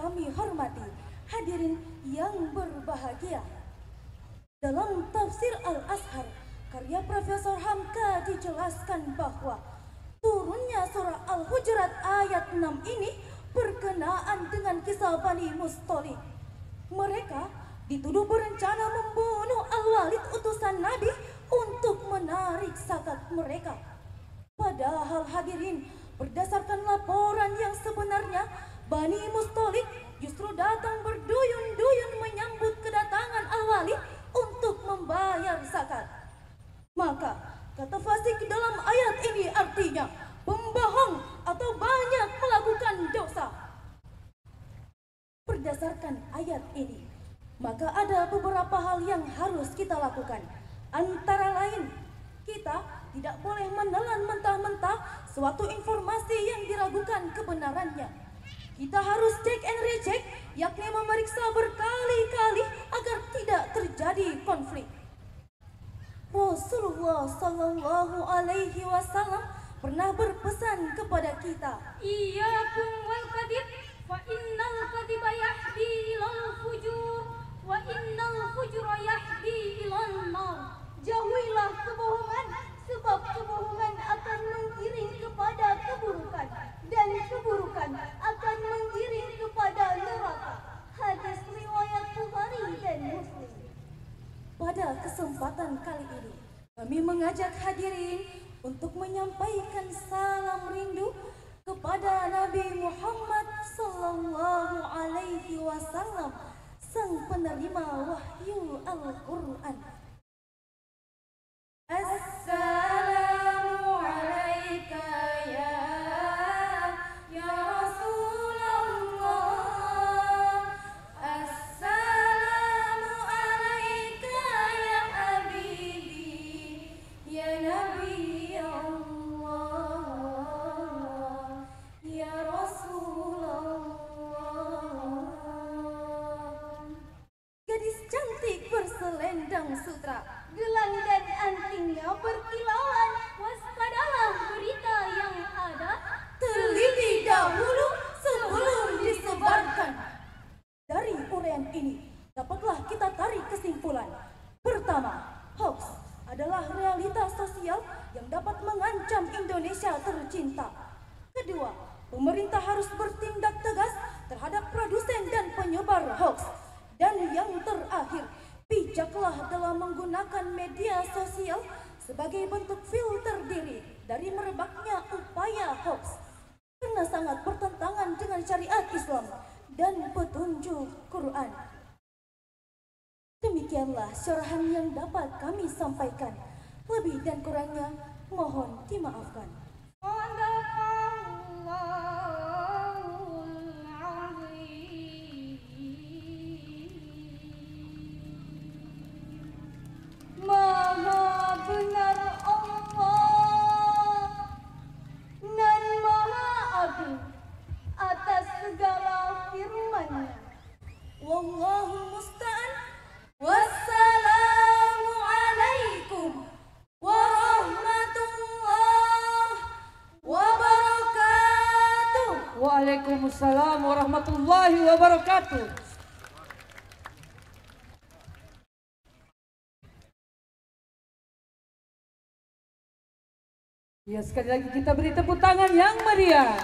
kami hormati, hadirin yang berbahagia. Dalam tafsir Al-Azhar, karya Profesor Hamka dijelaskan bahwa turunnya surah Al-Hujurat ayat 6 ini berkenaan dengan kisah Bani Mustalik. Mereka dituduh berencana membunuh Al-Walid utusan Nabi untuk menarik zakat mereka. Padahal hadirin, berdasarkan laporan yang sebenarnya, Bani Mustalik justru datang berduyun-duyun menyambut kedatangan Al-Walid untuk membayar zakat. Maka kata fasik dalam ayat ini artinya pembohong atau banyak melakukan dosa. Berdasarkan ayat ini, maka ada beberapa hal yang harus kita lakukan. Antara lain, kita tidak boleh menelan mentah-mentah suatu informasi yang diragukan kebenarannya. Kita harus cek and recheck, yakni memeriksa berkali-kali agar tidak terjadi konflik. Rasulullah Sallallahu Alaihi Wasallam pernah berpesan kepada kita, Iyyakum wal kadhib, fa innal kadhiba yahdi ilal fujur, wa innal fujura yahdi ilan nar. Jauhilah kebohongan, sebab kebohongan akan menggiring kepada keburukan, dan keburukan akan menggiring kepada neraka. Hadis riwayat Bukhari dan Muslim. pada kesempatan kali ini kami mengajak hadirin untuk menyampaikan salam rindu kepada Nabi Muhammad Sallallahu Alaihi Wasallam, sang penerima wahyu Al-Quran. Assalamu alayka ya Rasulullah. Assalamu alayka ya Habibi, ya Nabi Allah, ya Rasulullah. Gadis cantik berselendang sutra, Gelang dan antingnya berkilauan, waspadalah berita yang ada. teliti dahulu sebelum disebarkan. Dari uraian ini dapatlah kita tarik kesimpulan. Pertama, hoax adalah realitas sosial yang dapat mengancam Indonesia tercinta. Kedua, pemerintah harus bertindak tegas terhadap produsen dan penyebar hoax. Dan yang terakhir, bijaklah dalam menggunakan media sosial sebagai bentuk filter diri dari merebaknya upaya hoax, karena sangat bertentangan dengan syariat Islam dan petunjuk Quran. Demikianlah syarahan yang dapat kami sampaikan. Lebih dan kurangnya mohon dimaafkan. Maha benar Allah dan Maha Agung atas segala firman-Nya. Wallahu musta'an. Wassalamu alaikum warahmatullahi wabarakatuh. Waalaikumsalam warahmatullahi wabarakatuh. Ya, sekali lagi kita beri tepuk tangan yang meriah.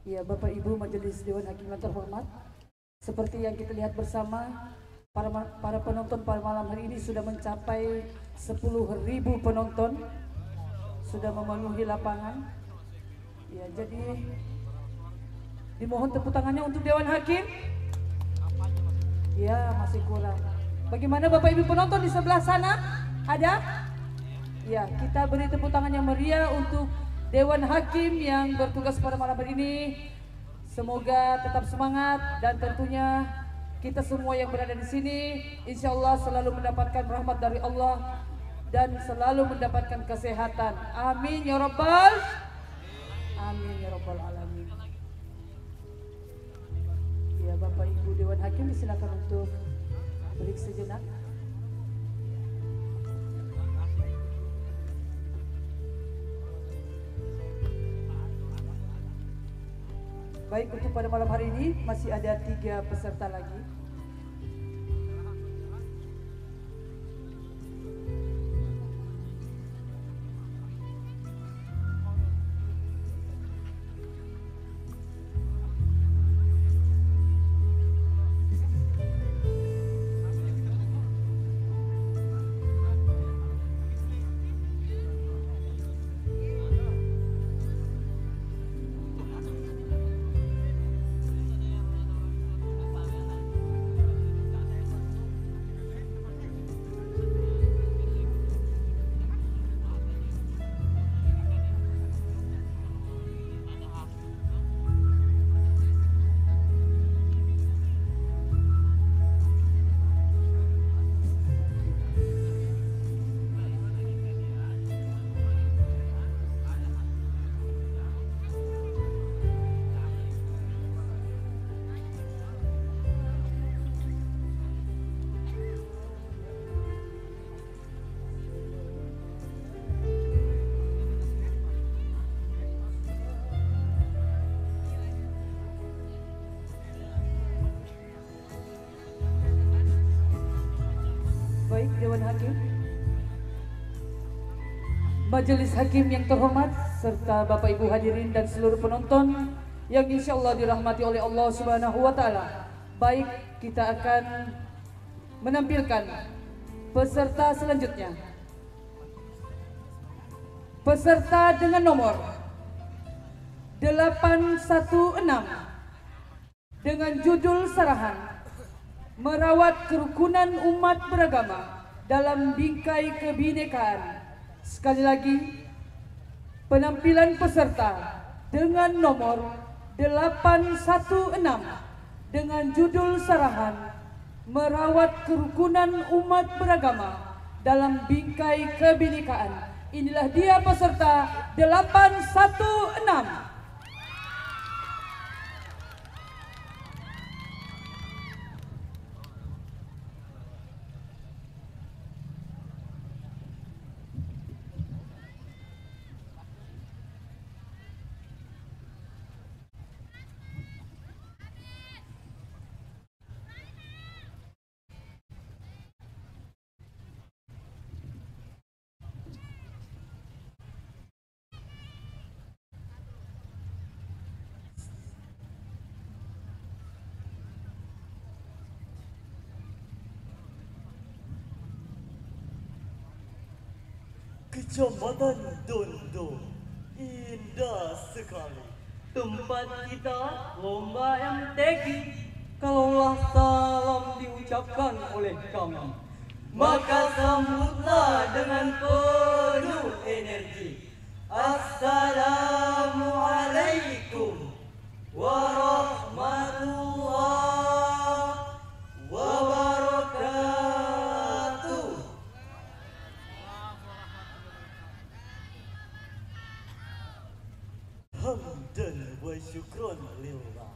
Ya, Bapak Ibu Majelis Dewan Hakim yang terhormat, seperti yang kita lihat bersama, para penonton pada malam hari ini sudah mencapai 10.000 penonton, sudah memenuhi lapangan. Ya, jadi dimohon tepuk tangannya untuk Dewan Hakim. Ya, masih kurang. Bagaimana Bapak Ibu penonton di sebelah sana? Ada? Ya, kita beri tepuk tangan yang meriah untuk Dewan Hakim yang bertugas pada malam hari ini. Semoga tetap semangat dan tentunya kita semua yang berada di sini insya Allah selalu mendapatkan rahmat dari Allah dan selalu mendapatkan kesehatan. Amin ya Rabbal. Amin ya Rabbal Alamin. Ya, Bapak Ibu Dewan Hakim silakan untuk break sejenak. Baik, untuk pada malam hari ini masih ada 3 peserta lagi. Baik, Dewan Hakim, Majelis Hakim yang terhormat, serta Bapak Ibu hadirin dan seluruh penonton yang insya Allah dirahmati oleh Allah Subhanahu wa Ta'ala. Baik, kita akan menampilkan peserta selanjutnya. Peserta dengan nomor 816 dengan judul sarahan Merawat Kerukunan Umat Beragama dalam Bingkai Kebinekaan. Sekali lagi, penampilan peserta dengan nomor 816 dengan judul sarahan Merawat Kerukunan Umat Beragama dalam Bingkai Kebinekaan. Inilah dia peserta 816. Kecamatan Dondo, indah sekali. Tempat kita lomba MTQ. Kalaulah salam diucapkan oleh kami, maka sambutlah dengan penuh energi. Assalamualaikum warahmatullahi wabarakatuh. Hamdan wa syukran lillah,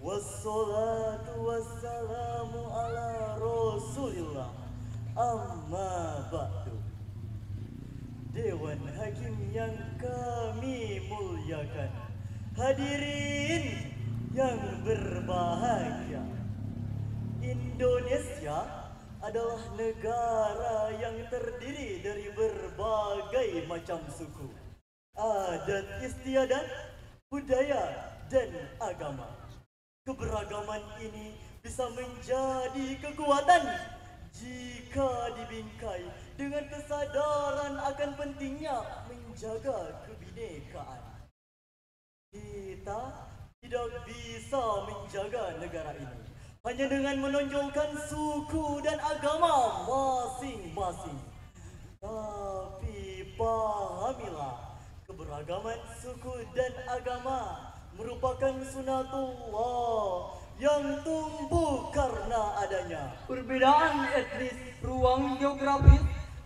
wassalatu wassalamu ala rasulillah, amma ba'du. Dewan Hakim yang kami muliakan, hadirin yang berbahagia, Indonesia adalah negara yang terdiri dari berbagai macam suku, adat istiadat, budaya, dan agama. Keberagaman ini bisa menjadi kekuatan jika dibingkai dengan kesadaran akan pentingnya menjaga kebinekaan. Kita tidak bisa menjaga negara ini hanya dengan menonjolkan suku dan agama masing-masing. Tapi pahamilah, keberagaman suku dan agama merupakan sunatullah yang tumbuh karena adanya Perbedaan etnis, ruang geografis,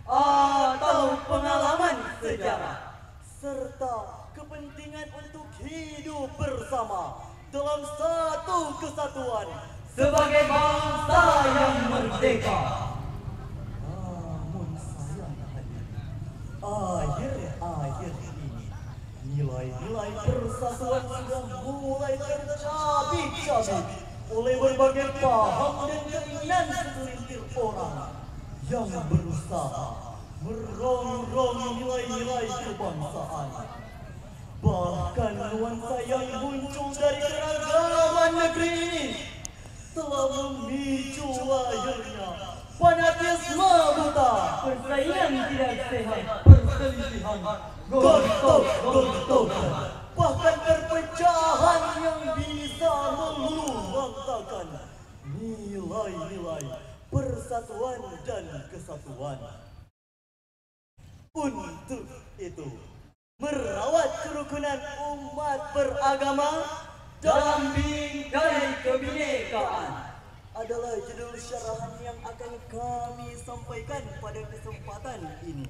atau pengalaman sejarah, serta kepentingan untuk hidup bersama dalam satu kesatuan sebagai bangsa yang merdeka. Namun sayang, akhir-akhir ini Nilai-nilai persatuan sudah mulai tercabik-cabik oleh berbagai paham dan keinginan segelintir orang yang berusaha merongrong nilai-nilai kebangsaan. Bahkan nuansa yang muncul dari keragaman negeri ini telah memicu lahirnya fanatisme buta, Persaingan tidak sehat, perselisihan, gontok-gontokan, bahkan perpecahan yang bisa meluluh-lantakan nilai-nilai persatuan dan kesatuan. Untuk itu, merawat kerukunan umat beragama dalam bingkai kebinekaan adalah judul syarahan yang akan kami sampaikan pada kesempatan ini.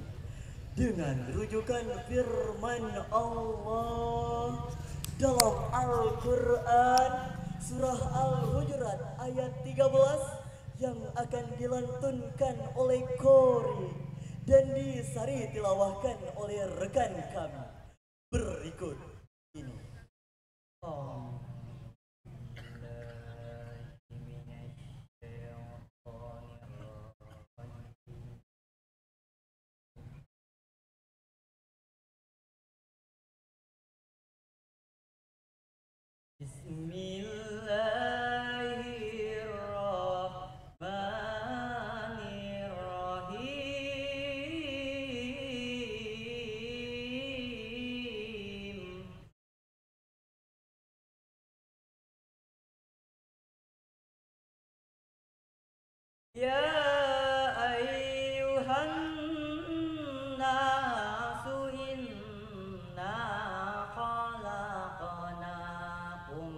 Dengan rujukan firman Allah dalam Al-Quran surah Al-Hujurat ayat 13 yang akan dilantunkan oleh Qori dan disari tilawahkan oleh rekan kami berikut ini. Bismillahirrahmanirrahim. Ya ayyuhan nasu inna khalaqnakum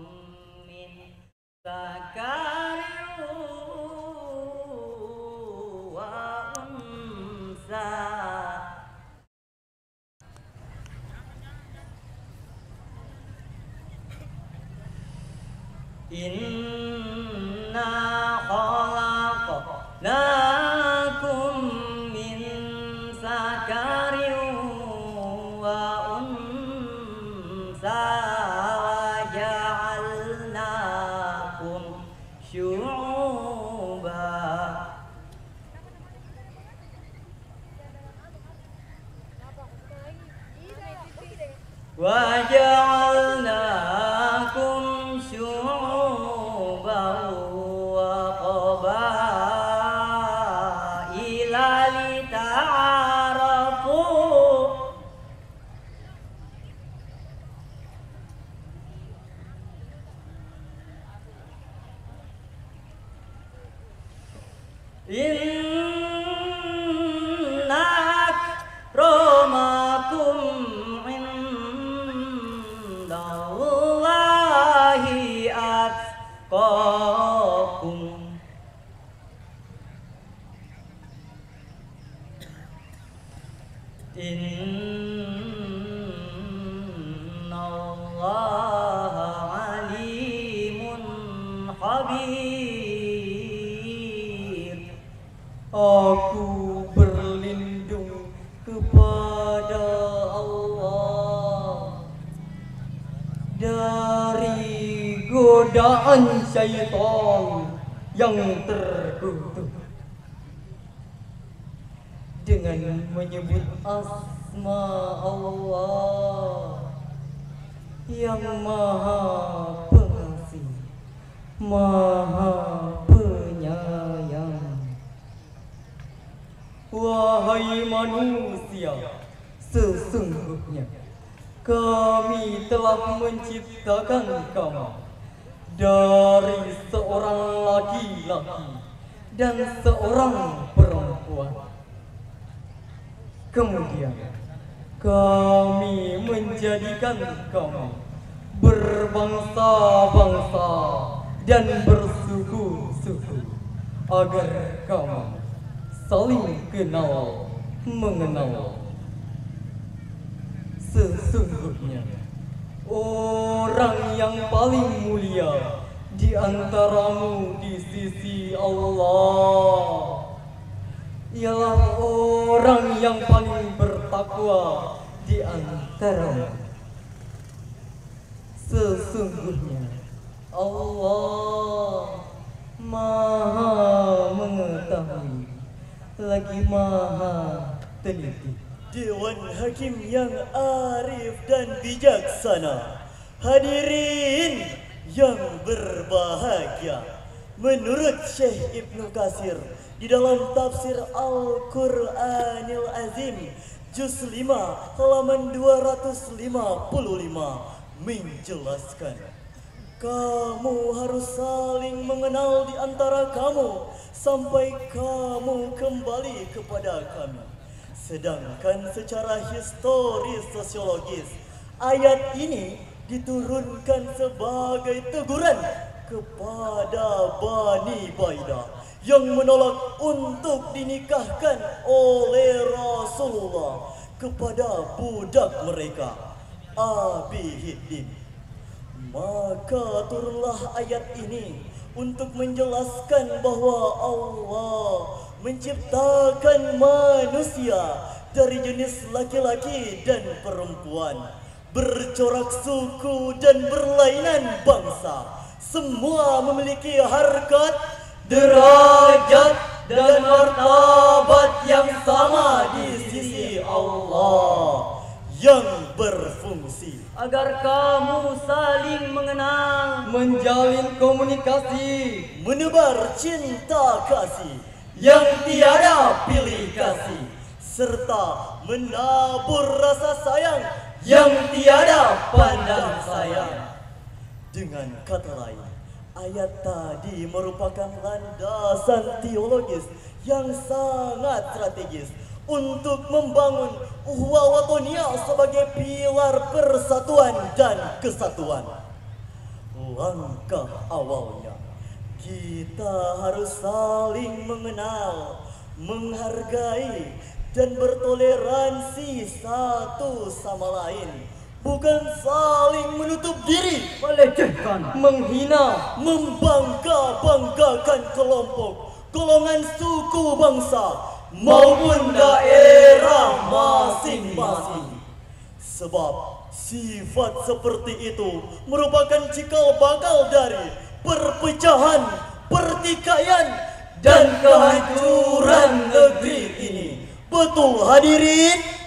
min zakarin wa unsa. Inna khalaqnakum min zakarin wa unsa wa ja'alnakum syu'uban wa ja'alnakum syu'uban wa qabaila lita'arafu. Inna akramakum indallahi atqakum. Innallaha alimun khabir. Aku berlindung kepada Allah dari godaan syaitan yang terkutuk dengan menyebut asma Allah yang maha pengasih, maha penyayang. Wahai manusia, sesungguhnya kami telah menciptakan kamu dari seorang laki-laki dan seorang perempuan. Kemudian kami menjadikan kamu berbangsa-bangsa dan bersuku-suku agar kamu saling kenal mengenal. Sesungguhnya orang yang paling mulia di antaramu di sisi Allah ialah orang yang paling bertakwa di antaramu. Sesungguhnya Allah Maha mengetahui lagi Maha teliti. Dewan Hakim yang arif dan bijaksana, hadirin yang berbahagia, menurut Syekh Ibnu Katsir di dalam tafsir Al-Qur'anil Azim juz 5 halaman 255 menjelaskan, kamu harus saling mengenal di antara kamu sampai kamu kembali kepada kami. Sedangkan secara historis sosiologis, ayat ini diturunkan sebagai teguran kepada Bani Baidah yang menolak untuk dinikahkan oleh Rasulullah kepada budak mereka, Abi Hiddin. Maka turunlah ayat ini untuk menjelaskan bahwa Allah menciptakan manusia dari jenis laki-laki dan perempuan, bercorak suku dan berlainan bangsa. Semua memiliki harkat, derajat, dan martabat yang sama di sisi Allah yang berfungsi Agar kamu saling mengenal, menjalin komunikasi, menebar cinta kasih yang tiada pilih kasih, serta menabur rasa sayang yang tiada pandang sayang. Dengan kata lain, ayat tadi merupakan landasan teologis yang sangat strategis untuk membangun ukhuwah watoniyah sebagai pilar persatuan dan kesatuan. Langkah awalnya, kita harus saling mengenal, menghargai, dan bertoleransi satu sama lain. Bukan saling menutup diri, melecehkan, menghina, membangga-banggakan kelompok, golongan, suku, bangsa, maupun daerah masing-masing. Sebab sifat seperti itu merupakan cikal bakal dari perpecahan, pertikaian, dan kehancuran negeri ini. Betul hadirin?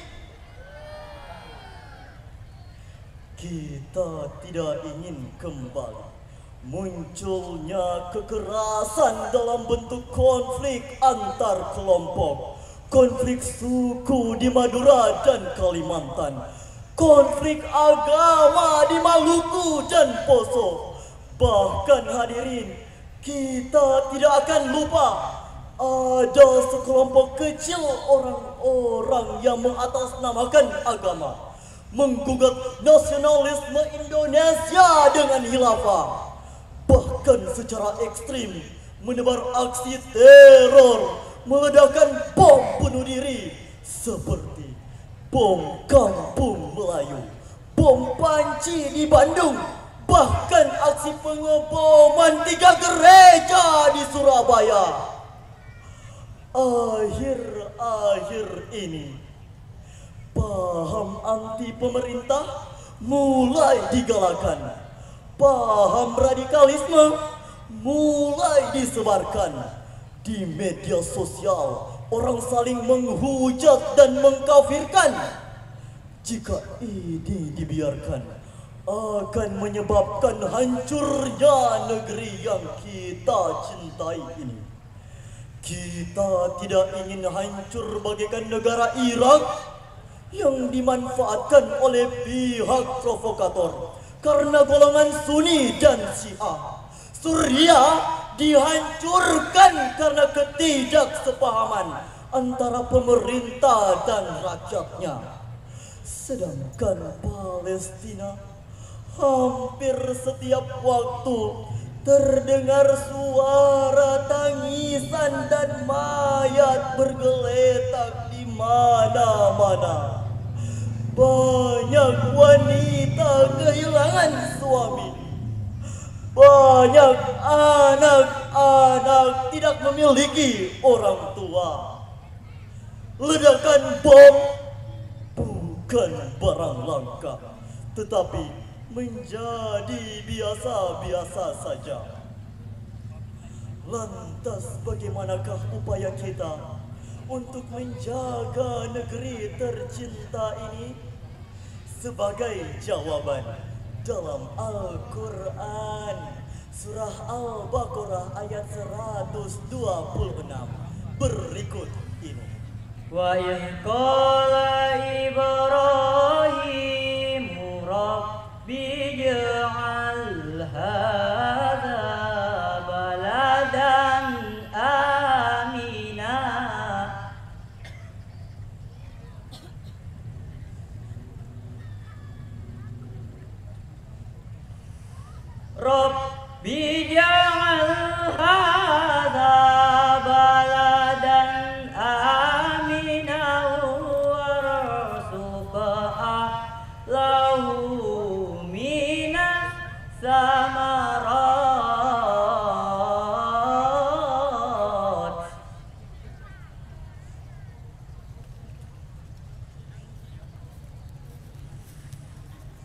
Kita tidak ingin kembali munculnya kekerasan dalam bentuk konflik antar kelompok, konflik suku di Madura dan Kalimantan, konflik agama di Maluku dan Poso. Bahkan hadirin, kita tidak akan lupa ada sekelompok kecil orang-orang yang mengatasnamakan agama, menggugat nasionalisme Indonesia dengan khilafah, bahkan secara ekstrim menebar aksi teror, meledakan bom bunuh diri seperti bom Kampung Melayu, bom Panci di Bandung, bahkan aksi pengeboman 3 gereja di Surabaya. Akhir-akhir ini paham anti pemerintah mulai digalakan, paham radikalisme mulai disebarkan. Di media sosial, orang saling menghujat dan mengkafirkan. Jika ini dibiarkan, akan menyebabkan hancurnya negeri yang kita cintai ini. Kita tidak ingin hancur bagaikan negara Irak yang dimanfaatkan oleh pihak provokator karena golongan Sunni dan Syiah. Suriah dihancurkan karena ketidaksepahaman antara pemerintah dan rakyatnya. Sedangkan Palestina, hampir setiap waktu terdengar suara tangisan dan mayat bergeletak di mana-mana. Banyak wanita kehilangan suami, banyak anak-anak tidak memiliki orang tua. Ledakan bom bukan barang langka, tetapi menjadi biasa-biasa saja. Lantas bagaimanakah upaya kita untuk menjaga negeri tercinta ini? Sebagai jawaban dalam Al-Quran, surah Al-Baqarah ayat 126 berikut ini. Wa idh qala Ibrahim Rabbi ij'al hadza baladan amina. Rabbi ij'al hadza baladan amina warzuq ahlahu minas samarat.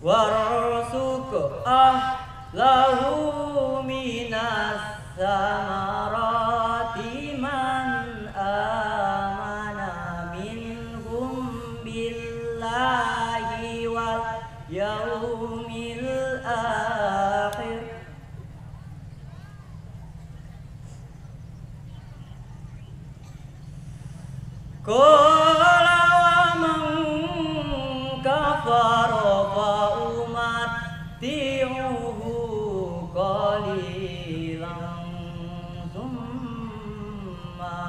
Warzuq ahlahu minas samarati man amana minhum billahi wal yaumil akhir. Qala wa man kafara fa umatti'uhu qalilan thumma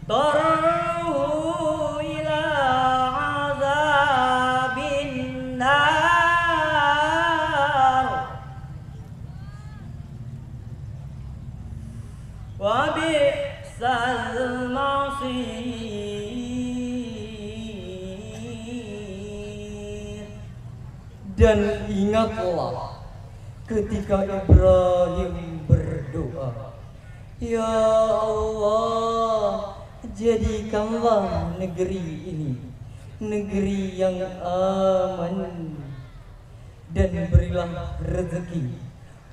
tarhu ila azabin nar wa bi'sal masir. Dan ingatlah ketika Ibrahim berdoa, Ya Allah, jadikanlah negeri ini negeri yang aman, dan berilah rezeki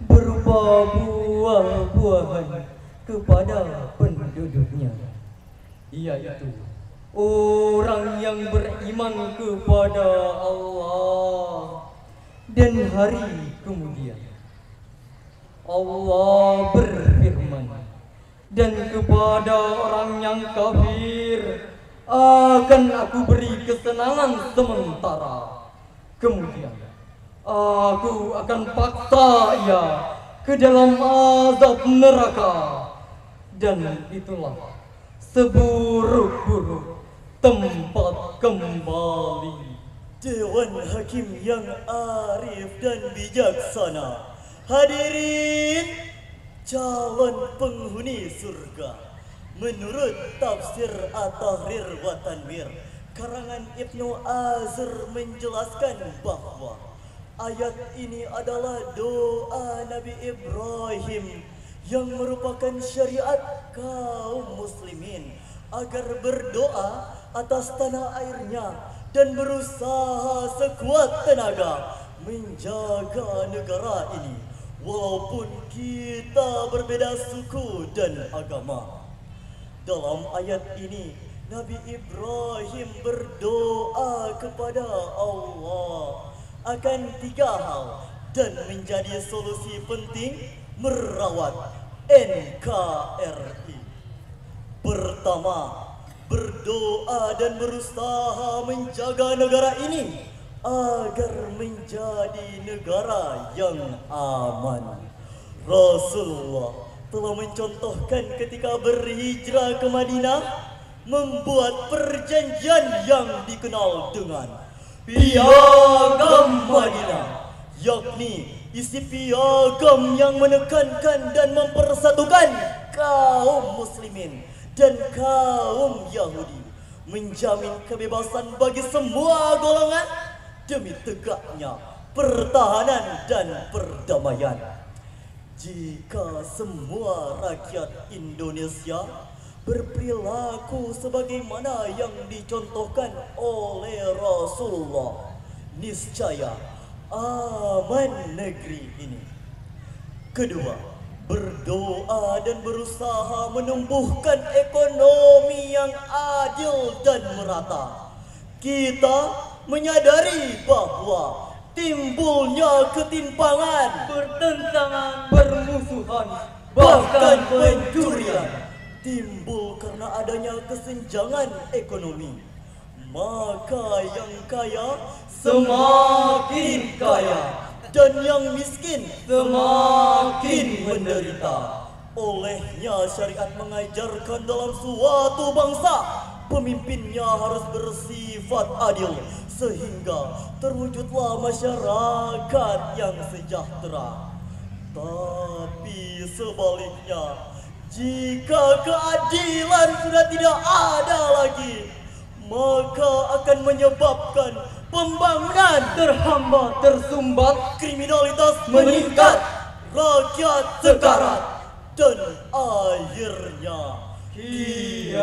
berupa buah-buahan kepada penduduknya, yaitu orang yang beriman kepada Allah. Dan hari kemudian Allah berfirman, dan kepada orang yang kafir akan aku beri kesenangan sementara, kemudian aku akan paksa ia ke dalam azab neraka, dan itulah seburuk-buruk tempat kembali. Dewan Hakim yang arif dan bijaksana, hadirin calon penghuni surga. Menurut tafsir At-Tahrir wa Tanwir karangan Ibnu Azur menjelaskan bahwa ayat ini adalah doa Nabi Ibrahim yang merupakan syariat kaum muslimin agar berdoa atas tanah airnya dan berusaha sekuat tenaga menjaga negara ini walaupun kita berbeda suku dan agama. Dalam ayat ini Nabi Ibrahim berdoa kepada Allah akan 3 hal dan menjadi solusi penting merawat NKRI. Pertama, berdoa dan berusaha menjaga negara ini agar menjadi negara yang aman. Rasulullah telah mencontohkan ketika berhijrah ke Madinah membuat perjanjian yang dikenal dengan Piagam Madinah, yakni isi piagam yang menekankan dan mempersatukan kaum muslimin dan kaum Yahudi, menjamin kebebasan bagi semua golongan demi tegaknya pertahanan dan perdamaian. Jika semua rakyat Indonesia berperilaku sebagaimana yang dicontohkan oleh Rasulullah, niscaya aman negeri ini. Kedua, berdoa dan berusaha menumbuhkan ekonomi yang adil dan merata. Kita menyadari bahwa timbulnya ketimpangan, Pertentangan, bermusuhan, bahkan pencurian timbul karena adanya kesenjangan ekonomi. Maka yang kaya semakin kaya dan yang miskin semakin menderita. Olehnya syariat mengajarkan dalam suatu bangsa pemimpinnya harus bersifat adil sehingga terwujudlah masyarakat yang sejahtera. Tapi sebaliknya, jika keadilan sudah tidak ada lagi, maka akan menyebabkan pembangunan terhambat, tersumbat, kriminalitas meningkat, rakyat sekarat, dan akhirnya kiamat.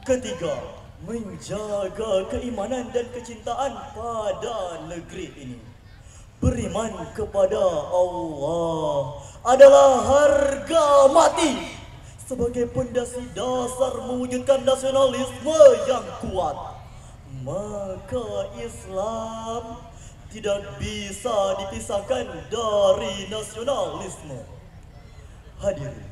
Ketiga, menjaga keimanan dan kecintaan pada negeri ini. Beriman kepada Allah adalah harga mati sebagai pondasi dasar mewujudkan nasionalisme yang kuat. Maka Islam tidak bisa dipisahkan dari nasionalisme. Hadirin,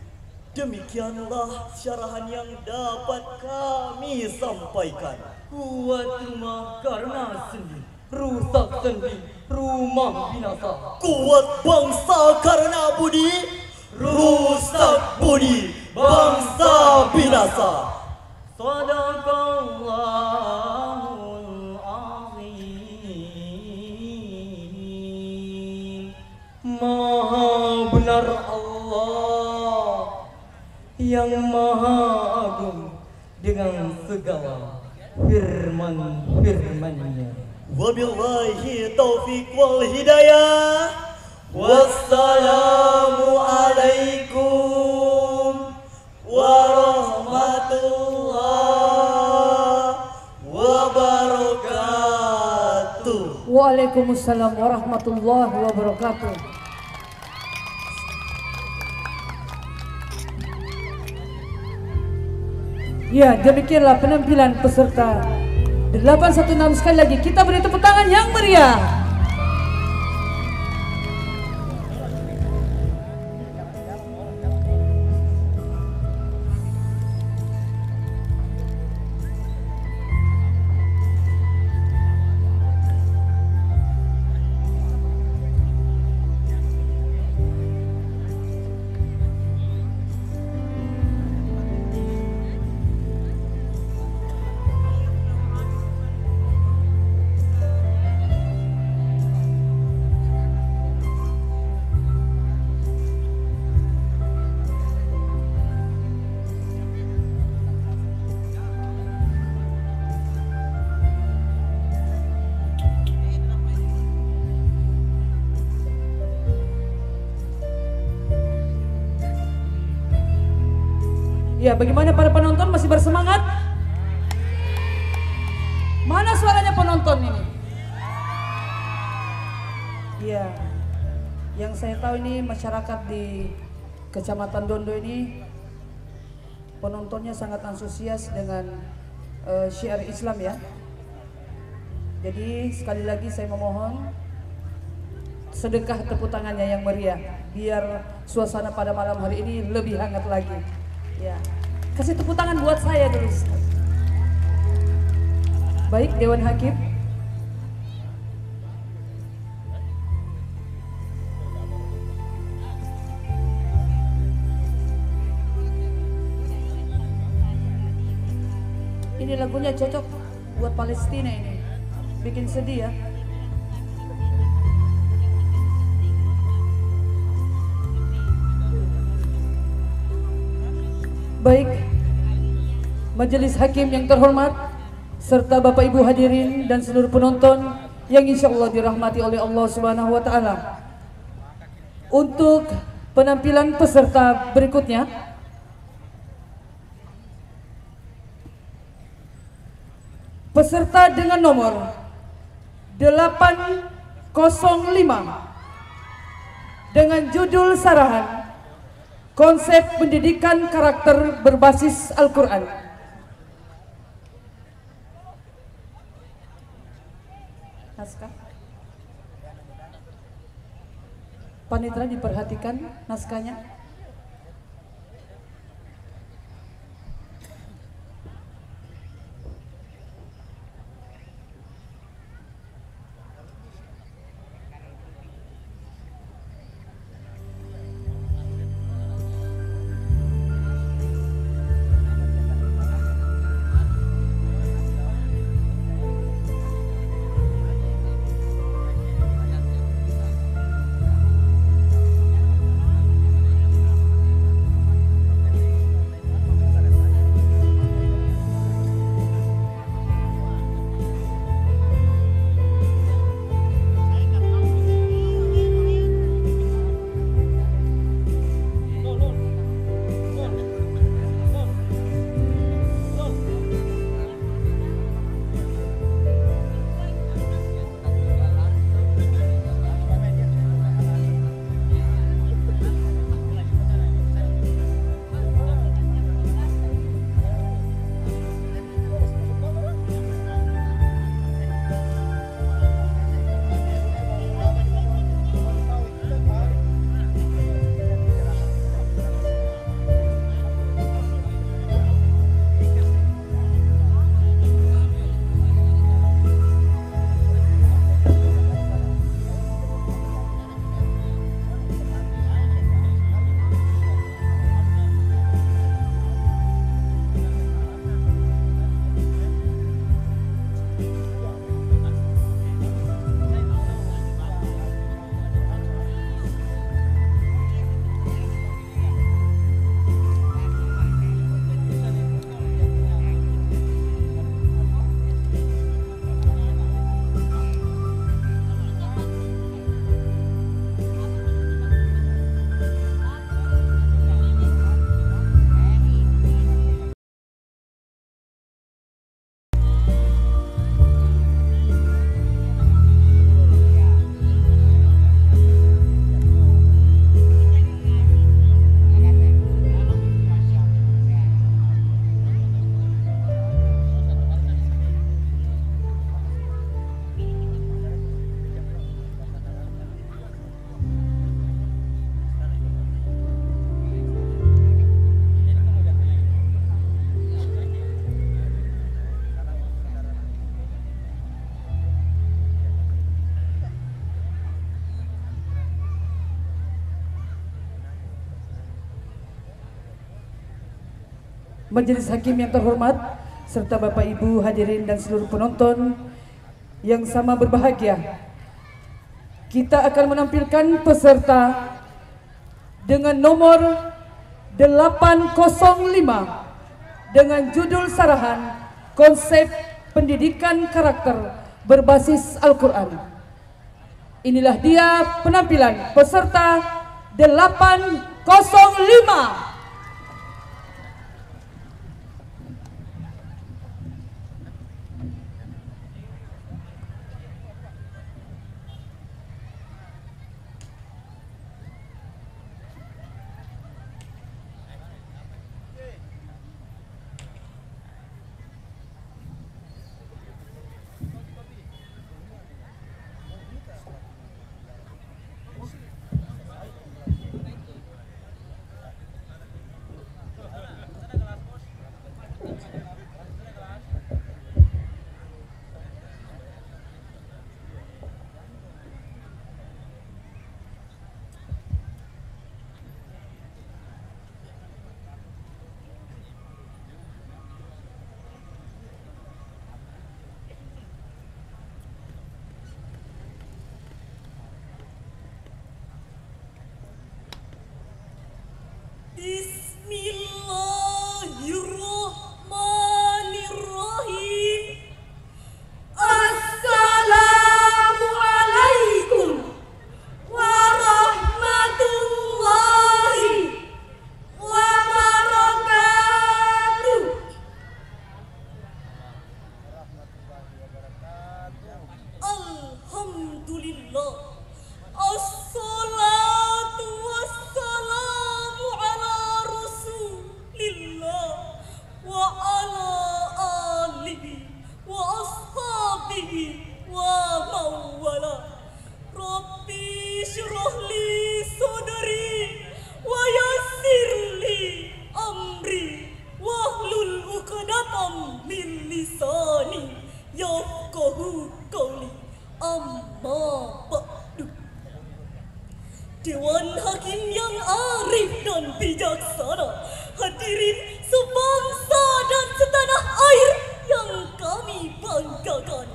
demikianlah syarahan yang dapat kami sampaikan. kuat rumah karena sendi, rusak sendi, rumah binasa. Kuat bangsa karena budi, rusak budi, bangsa binasa. Sadaqallahul azim. Maha benar Allah yang maha agung dengan segala firman-firman-Nya. Wabillahi taufiq wal hidayah. Wassalamu alaikum warahmatullahi wabarakatuh. Waalaikumsalam warahmatullahi wabarakatuh. Ya, demikianlah penampilan peserta 816. Sekali lagi kita beri tepuk tangan yang meriah. Ya, bagaimana para penonton, masih bersemangat? Mana suaranya penonton ini? Ya, yang saya tahu ini masyarakat di Kecamatan Dondo ini penontonnya sangat antusias dengan syiar Islam ya. Jadi sekali lagi saya memohon sedekah tepuk tangannya yang meriah biar suasana pada malam hari ini lebih hangat lagi. Ya, kasih tepuk tangan buat saya dulu. Baik, Dewan Hakim. Ini lagunya cocok buat Palestina ini. Bikin sedih ya. Baik, majelis hakim yang terhormat, serta Bapak Ibu hadirin dan seluruh penonton yang insya Allah dirahmati oleh Allah Subhanahu wa Ta'ala. Untuk penampilan peserta berikutnya, peserta dengan nomor dengan judul Sarahan Konsep Pendidikan Karakter Berbasis Al-Quran. Naskah. Panitera diperhatikan naskahnya. Majelis Hakim yang terhormat, serta Bapak Ibu hadirin dan seluruh penonton yang sama berbahagia, kita akan menampilkan peserta dengan nomor 805 dengan judul Sarahan Konsep Pendidikan Karakter Berbasis Al-Quran. Inilah dia penampilan peserta 805. yafqahu qawli amma ba'du. Dewan Hakim yang arif dan bijaksana, hadirin sebangsa dan setanah air yang kami banggakan.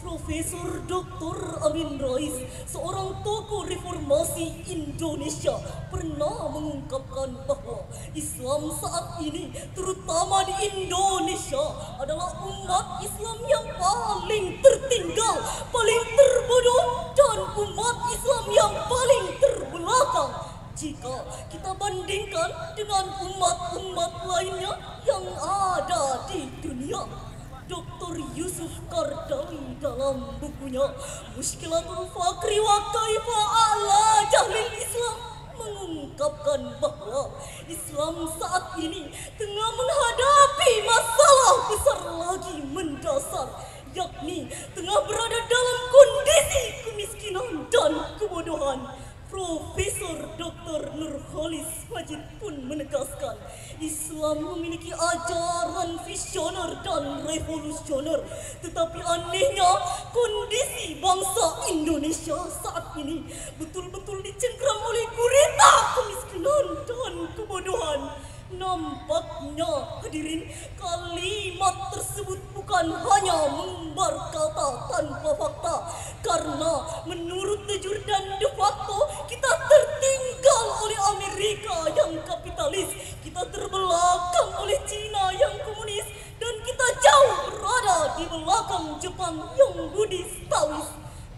Profesor Dr. Amin Rais, seorang tokoh reformasi Indonesia, pernah mengungkapkan bahwa Islam saat ini, terutama di Indonesia, adalah umat Islam yang paling tertinggal, paling terbodoh, dan umat Islam yang paling terbelakang jika kita bandingkan dengan umat-umat lainnya yang ada di dunia. Dr. Yusuf Qaradawi dalam bukunya Mushkilatul Faqri wa Kaifa A'la Jahlil Islam mengungkapkan bahwa Islam saat ini tengah menghadapi masalah besar lagi mendasar, yakni tengah berada dalam kondisi kemiskinan dan kebodohan. Profesor Dr. Nurholis Majid pun menegaskan, Islam memiliki ajaran visioner dan revolusioner, tetapi anehnya kondisi bangsa Indonesia saat ini betul-betul dicengkram oleh gurita kemiskinan dan kebodohan. Nampaknya hadirin, kalimat tersebut bukan hanya mengumbar kata tanpa fakta, karena menurut de jure dan de facto kita tertinggal oleh Amerika yang kapitalis, kita terbelakang oleh Cina yang komunis, dan kita jauh berada di belakang Jepang yang Buddhis Taois.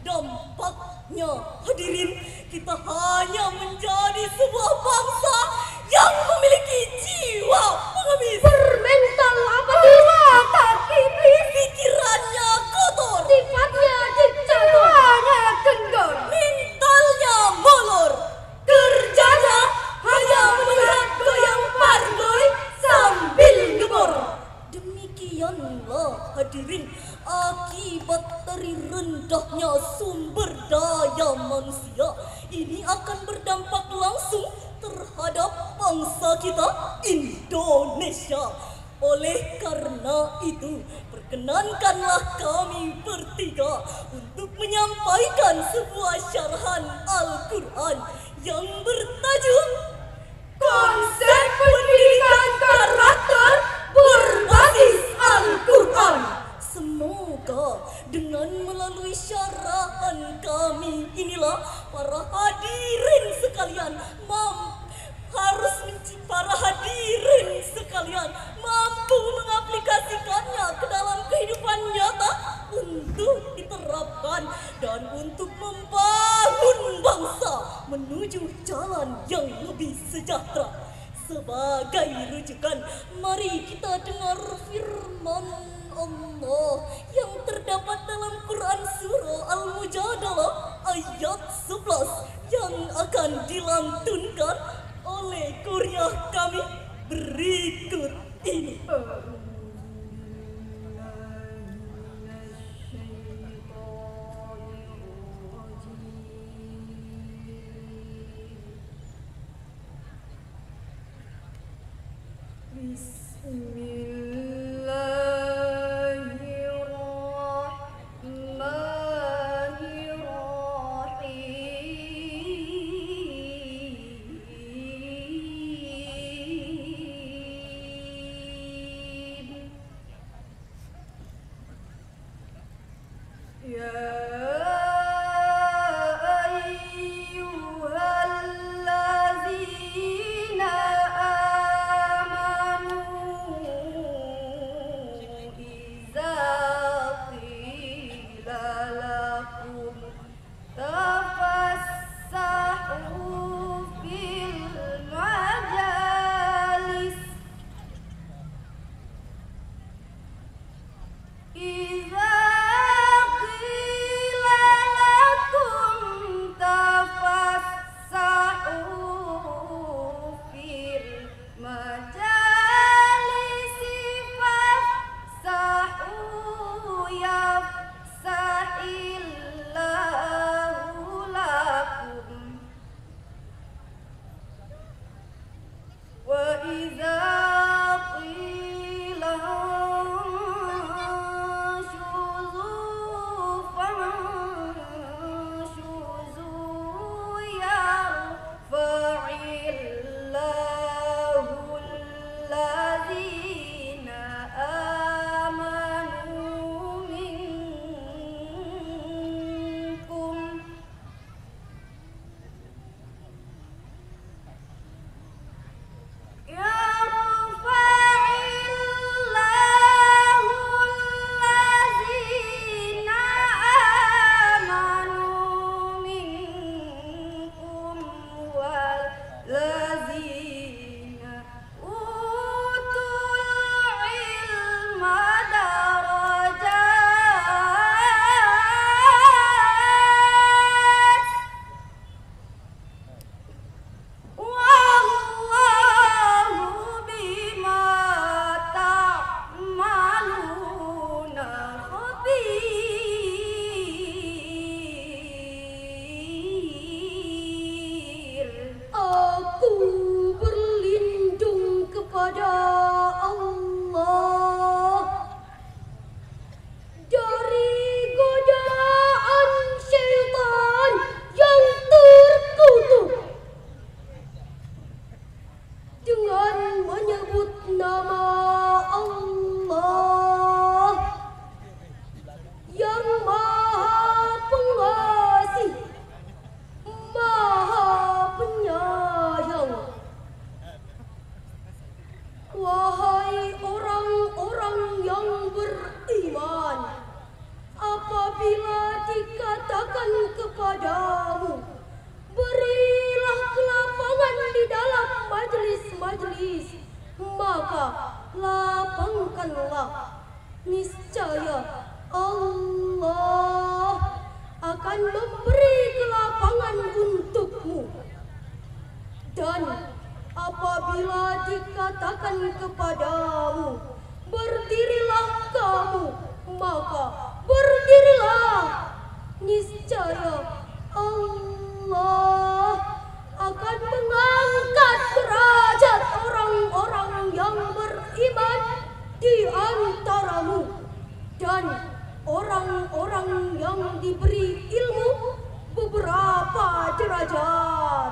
Dampaknya hadirin, kita hanya menjadi sebuah bangsa yang memiliki jiwa pengemis, Bermental apa dimakan iblis, pikirannya kotor, sifatnya dicatur, hanya kendor, mentalnya molor, kerjanya hanya melihat goyang pargoy sambil ngebor. Demikianlah hadirin akibat dari rendahnya sumber daya manusia. Ini akan berdampak langsung terhadap bangsa kita Indonesia. Oleh karena itu, perkenankanlah kami bertiga untuk menyampaikan sebuah syarahan Al-Quran yang bertajuk Konsep Pendidikan Karakter Berbasis Al-Quran. Semoga dengan melalui syarahan kami inilah para hadirin sekalian mampu mengaplikasikannya ke dalam kehidupan nyata untuk diterapkan dan untuk membangun bangsa menuju jalan yang lebih sejahtera. Sebagai rujukan, mari kita dengar firman Allah yang terdapat dalam Quran Surah Al-Mujadalah ayat 11 yang akan dilantunkan oleh kuliah kami berikut ini. niscaya Allah akan memberi kelapangan untukmu. Dan apabila dikatakan kepadamu, berdirilah kamu, maka berdirilah. Niscaya Allah akan mengangkat derajat orang-orang yang beriman di antaramu, dan orang-orang yang diberi ilmu beberapa derajat.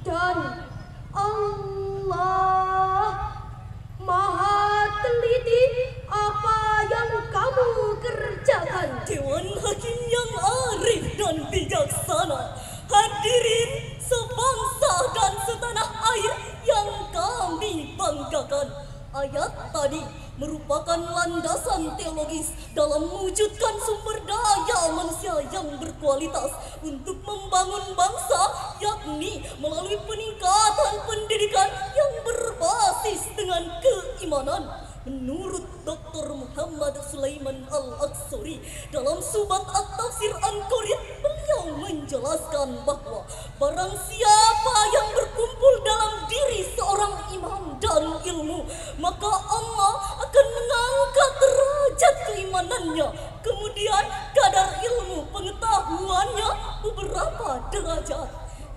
Dan Allah Maha teliti apa yang kamu kerjakan. Dewan Hakim yang arif dan bijaksana, hadirin sebangsa dan setanah air yang kami banggakan. Ayat tadi merupakan landasan teologis dalam mewujudkan sumber daya manusia yang berkualitas untuk membangun bangsa, yakni melalui peningkatan pendidikan yang berbasis dengan keimanan. Menurut Dr. Muhammad Sulaiman Al-Aqsari dalam Subat At-Tafsir An-Qarid, beliau menjelaskan bahwa barang siapa yang berkumpul dalam diri seorang iman dan ilmu, maka Allah akan mengangkat derajat keimanannya, kemudian kadar ilmu pengetahuannya beberapa derajat.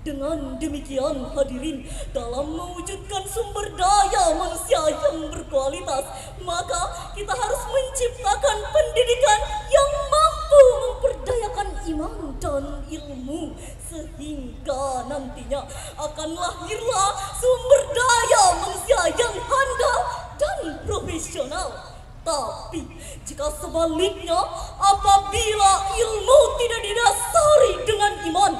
Dengan demikian hadirin, dalam mewujudkan sumber daya manusia yang berkualitas, maka kita harus menciptakan pendidikan yang mampu memperdayakan iman dan ilmu, sehingga nantinya akan lahirlah sumber daya manusia yang handal dan profesional. Tapi jika sebaliknya, apabila ilmu tidak didasari dengan iman,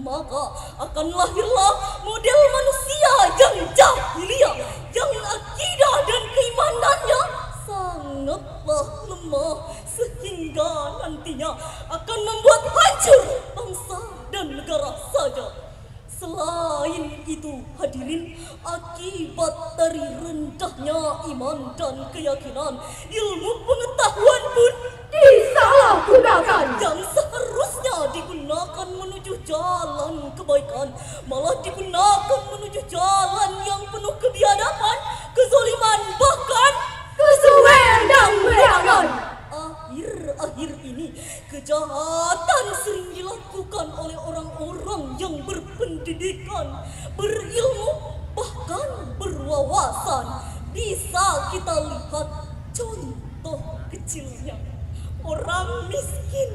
maka akan lahirlah model manusia yang jahiliyah, yang akidah dan keimanannya sangatlah lemah, sehingga nantinya akan membuat hancur bangsa dan negara saja. Selain itu hadirin, akibat dari rendahnya iman dan keyakinan, ilmu pengetahuan pun disalahgunakan. Yang seharusnya digunakan menuju jalan kebaikan, malah digunakan menuju jalan yang penuh kebiadaban, kezaliman, bahkan kesuwenang-wenangan. Akhir-akhir ini kejahatan sering dilakukan oleh orang-orang yang berpendidikan, berilmu, bahkan berwawasan. Bisa kita lihat contoh kecilnya. Orang miskin,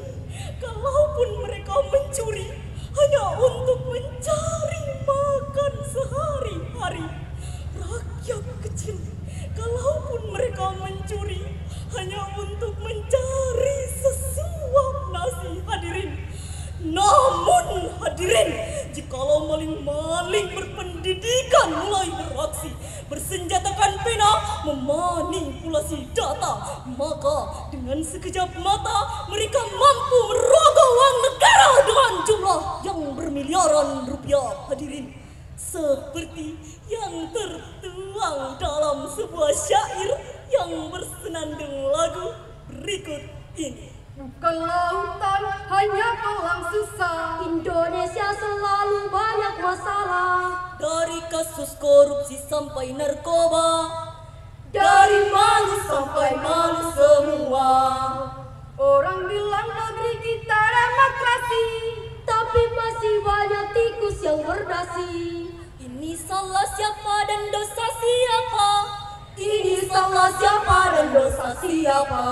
kalaupun mereka mencuri hanya untuk mencari makan sehari-hari. Rakyat kecil, kalaupun mereka mencuri hanya untuk mencari sesuap nasi hadirin. Namun hadirin, jikalau maling-maling berpendidikan mulai beraksi, bersenjatakan pena, memanipulasi data, maka dengan sekejap mata mereka mampu merogoh uang negara dengan jumlah yang bermiliaran rupiah hadirin. Seperti yang tertuang dalam sebuah syair yang bersenandung lagu berikut ini. Bukan lautan hanya kolam susah, Indonesia selalu banyak masalah. Dari kasus korupsi sampai narkoba, Dari malu sampai malu semua. Orang bilang negeri kita demokrasi, tapi masih banyak tikus yang berdasi. ini salah siapa dan dosa siapa? Ini salah siapa dan dosa siapa?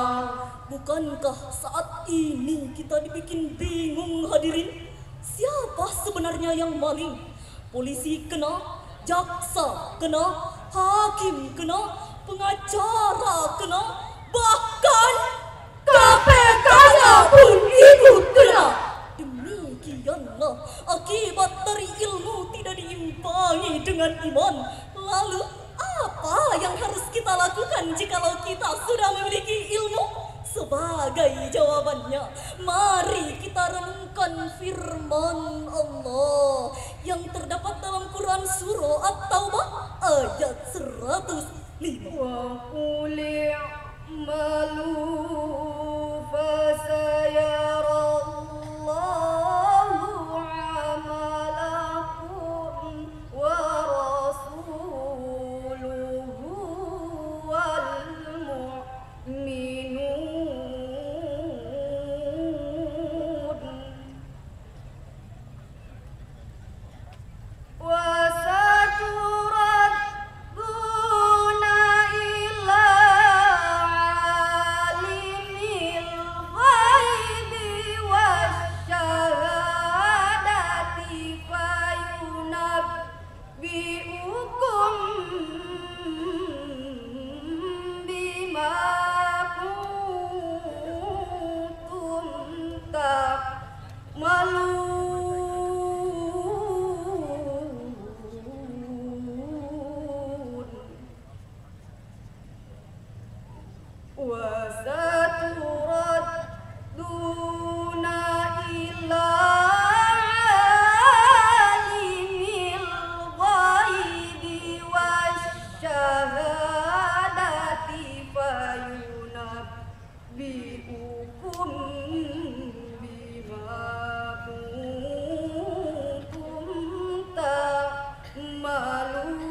Bukankah saat ini kita dibikin bingung hadirin? Siapa sebenarnya yang maling? Polisi kena, jaksa kena, hakim kena, pengacara kena, bahkan KPK-nya pun ikut kena. Demikianlah akibat dari ilmu tidak diimbangi dengan iman. Lalu apa yang harus kita lakukan jikalau kita sudah memiliki ilmu? Sebagai jawabannya, mari kita renungkan firman Allah yang terdapat dalam Quran Surah At-Taubah ayat 105. Wa qul اعملوا فسيرى الله عملكم ورسوله والمؤمنون وستردون إلى عالم الغيب والشهادة فينبئكم بما كنتم تعملون وستردون إلى عالم الغيب والشهادة فينبئكم بما كنتم تعملون.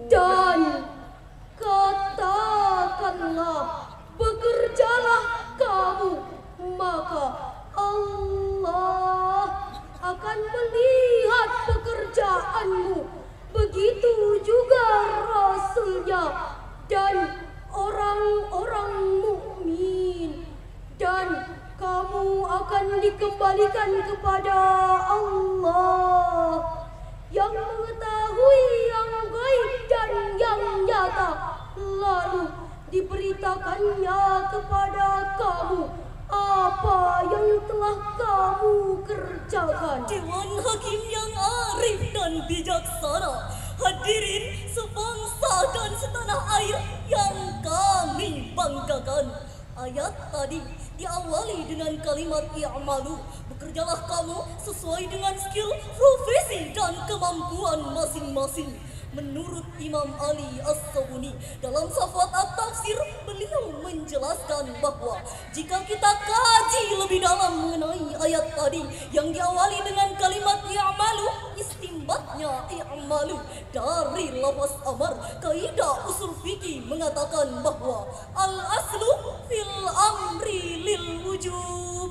Dan katakanlah, bekerjalah kamu, maka Allah akan melihat pekerjaanmu. Begitu juga Rasulnya dan orang-orang mukmin. Dan kamu akan dikembalikan kepada Allah yang mengetahui yang gaib dan yang nyata, lalu diberitakannya kepada kamu apa yang telah kamu kerjakan. Dewan Hakim yang arif dan bijaksana, hadirin sebangsa dan setanah air yang kami banggakan. Ayat tadi diawali dengan kalimat i'malu, bekerjalah kamu sesuai dengan skill, profesi dan kemampuan masing-masing. Menurut Imam Ali As-Sabuni dalam Safwat At-Tafsir, beliau menjelaskan bahwa jika kita kaji lebih dalam mengenai ayat tadi yang diawali dengan kalimat i'malu, istimbatnya i'malu dari lafaz amar, kaidah usul fikih mengatakan bahwa al-aslu fil amri lil wujub.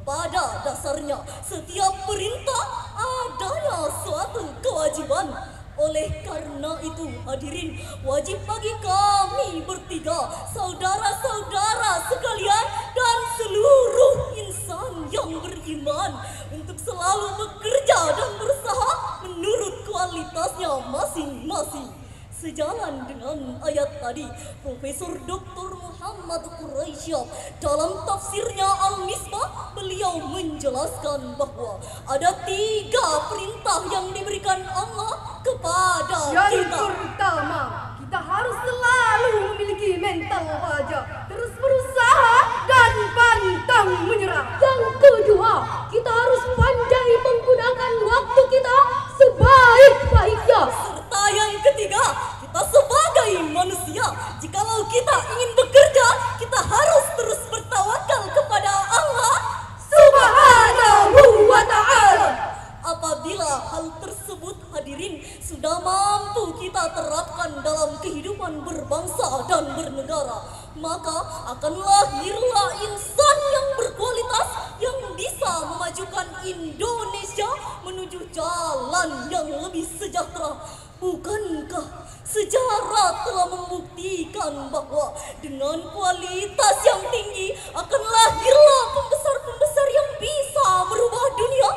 Pada dasarnya setiap perintah adanya suatu kewajiban. Oleh karena itu, hadirin, wajib bagi kami bertiga, saudara-saudara sekalian dan seluruh insan yang beriman untuk selalu bekerja dan berusaha menurut kualitasnya masing-masing. Sejalan dengan ayat tadi, Profesor Dr. Muhammad Quraisyah dalam tafsirnya Al-Misbah, beliau menjelaskan bahwa ada 3 perintah yang diberikan Allah kepada Yang kita. pertama, kita harus selalu memiliki mental baja, terus berusaha dan pantang menyerah. Yang kedua, kita harus pandai menggunakan waktu kita sebaik-baiknya. Serta yang ketiga, kita sebagai manusia, jikalau kita ingin bekerja, kita harus terus bertawakal kepada Allah Subhanahu wa ta'ala. Apabila hal tersebut, hadirin, sudah mampu kita terapkan dalam kehidupan berbangsa dan bernegara, maka akan lahirlah insan yang berkualitas yang bisa memajukan Indonesia menuju jalan yang lebih sejahtera. Bukankah sejarah telah membuktikan bahwa dengan kualitas yang tinggi akan lahirlah pembesar-pembesar yang bisa merubah dunia?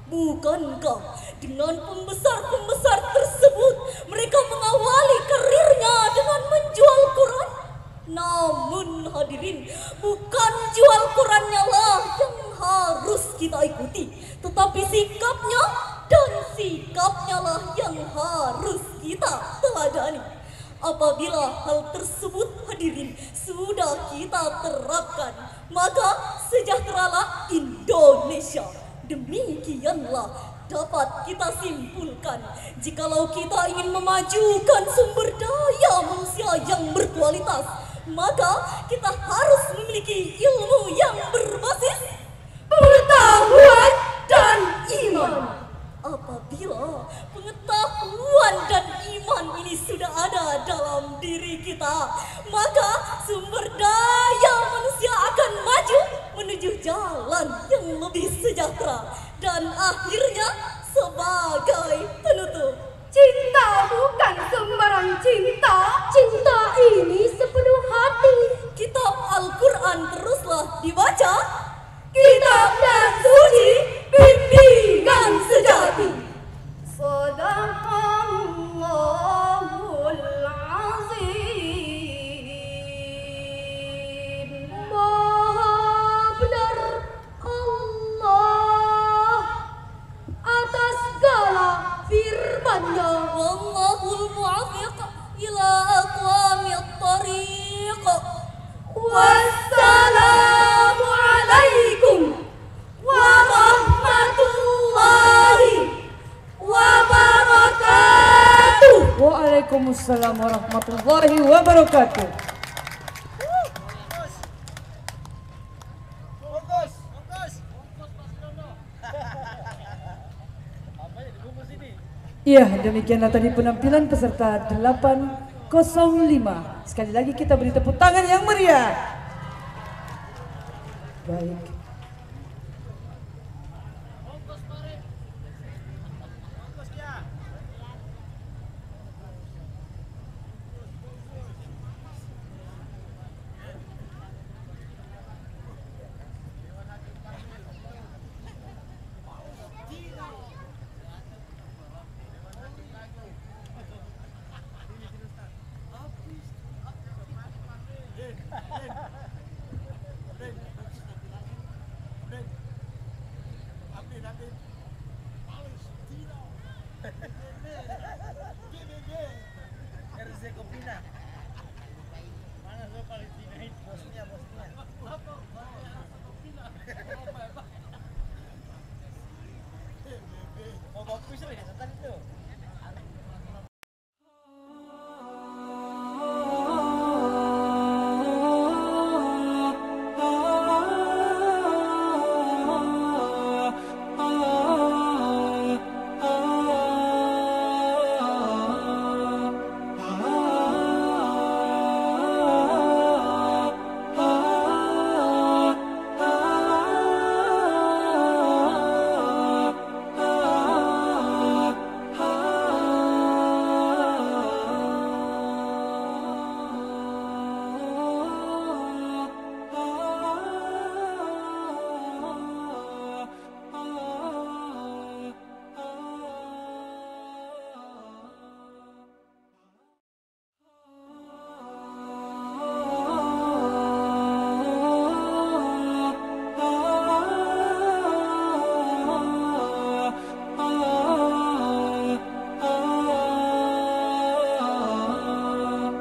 Bukankah dengan pembesar-pembesar tersebut mereka mengawali karirnya dengan menjual Quran? Namun hadirin, bukan jual Qurannya lah yang harus kita ikuti, tetapi sikapnya, dan sikapnya lah yang harus kita teladani. Apabila hal tersebut, hadirin, sudah kita terapkan, maka sejahteralah Indonesia. Demikianlah dapat kita simpulkan jikalau kita ingin memajukan sumber daya manusia yang berkualitas, maka kita harus memiliki ilmu yang berbasis pengetahuan dan iman. Apabila pengetahuan dan iman ini sudah ada dalam diri kita, maka sumber daya manusia akan maju menuju jalan yang lebih sejahtera. Dan akhirnya sebagai penutup, Cinta bukan sembarang cinta. Cinta ini sepenuh hati. kitab Al-Quran teruslah dibaca. Kitab dan suci, bimbingan sejati. Sadaqallahul azim. Maha benar Allah atas segala firman-Nya. Wallahul muwaffiq ila aqwamit thariq. Wassalamu alaikum warahmatullahi wabarakatuh. Waalaikumsalam warahmatullahi wabarakatuh. Iya, demikianlah tadi penampilan peserta 805. Sekali lagi kita beri tepuk tangan yang meriah. Baik.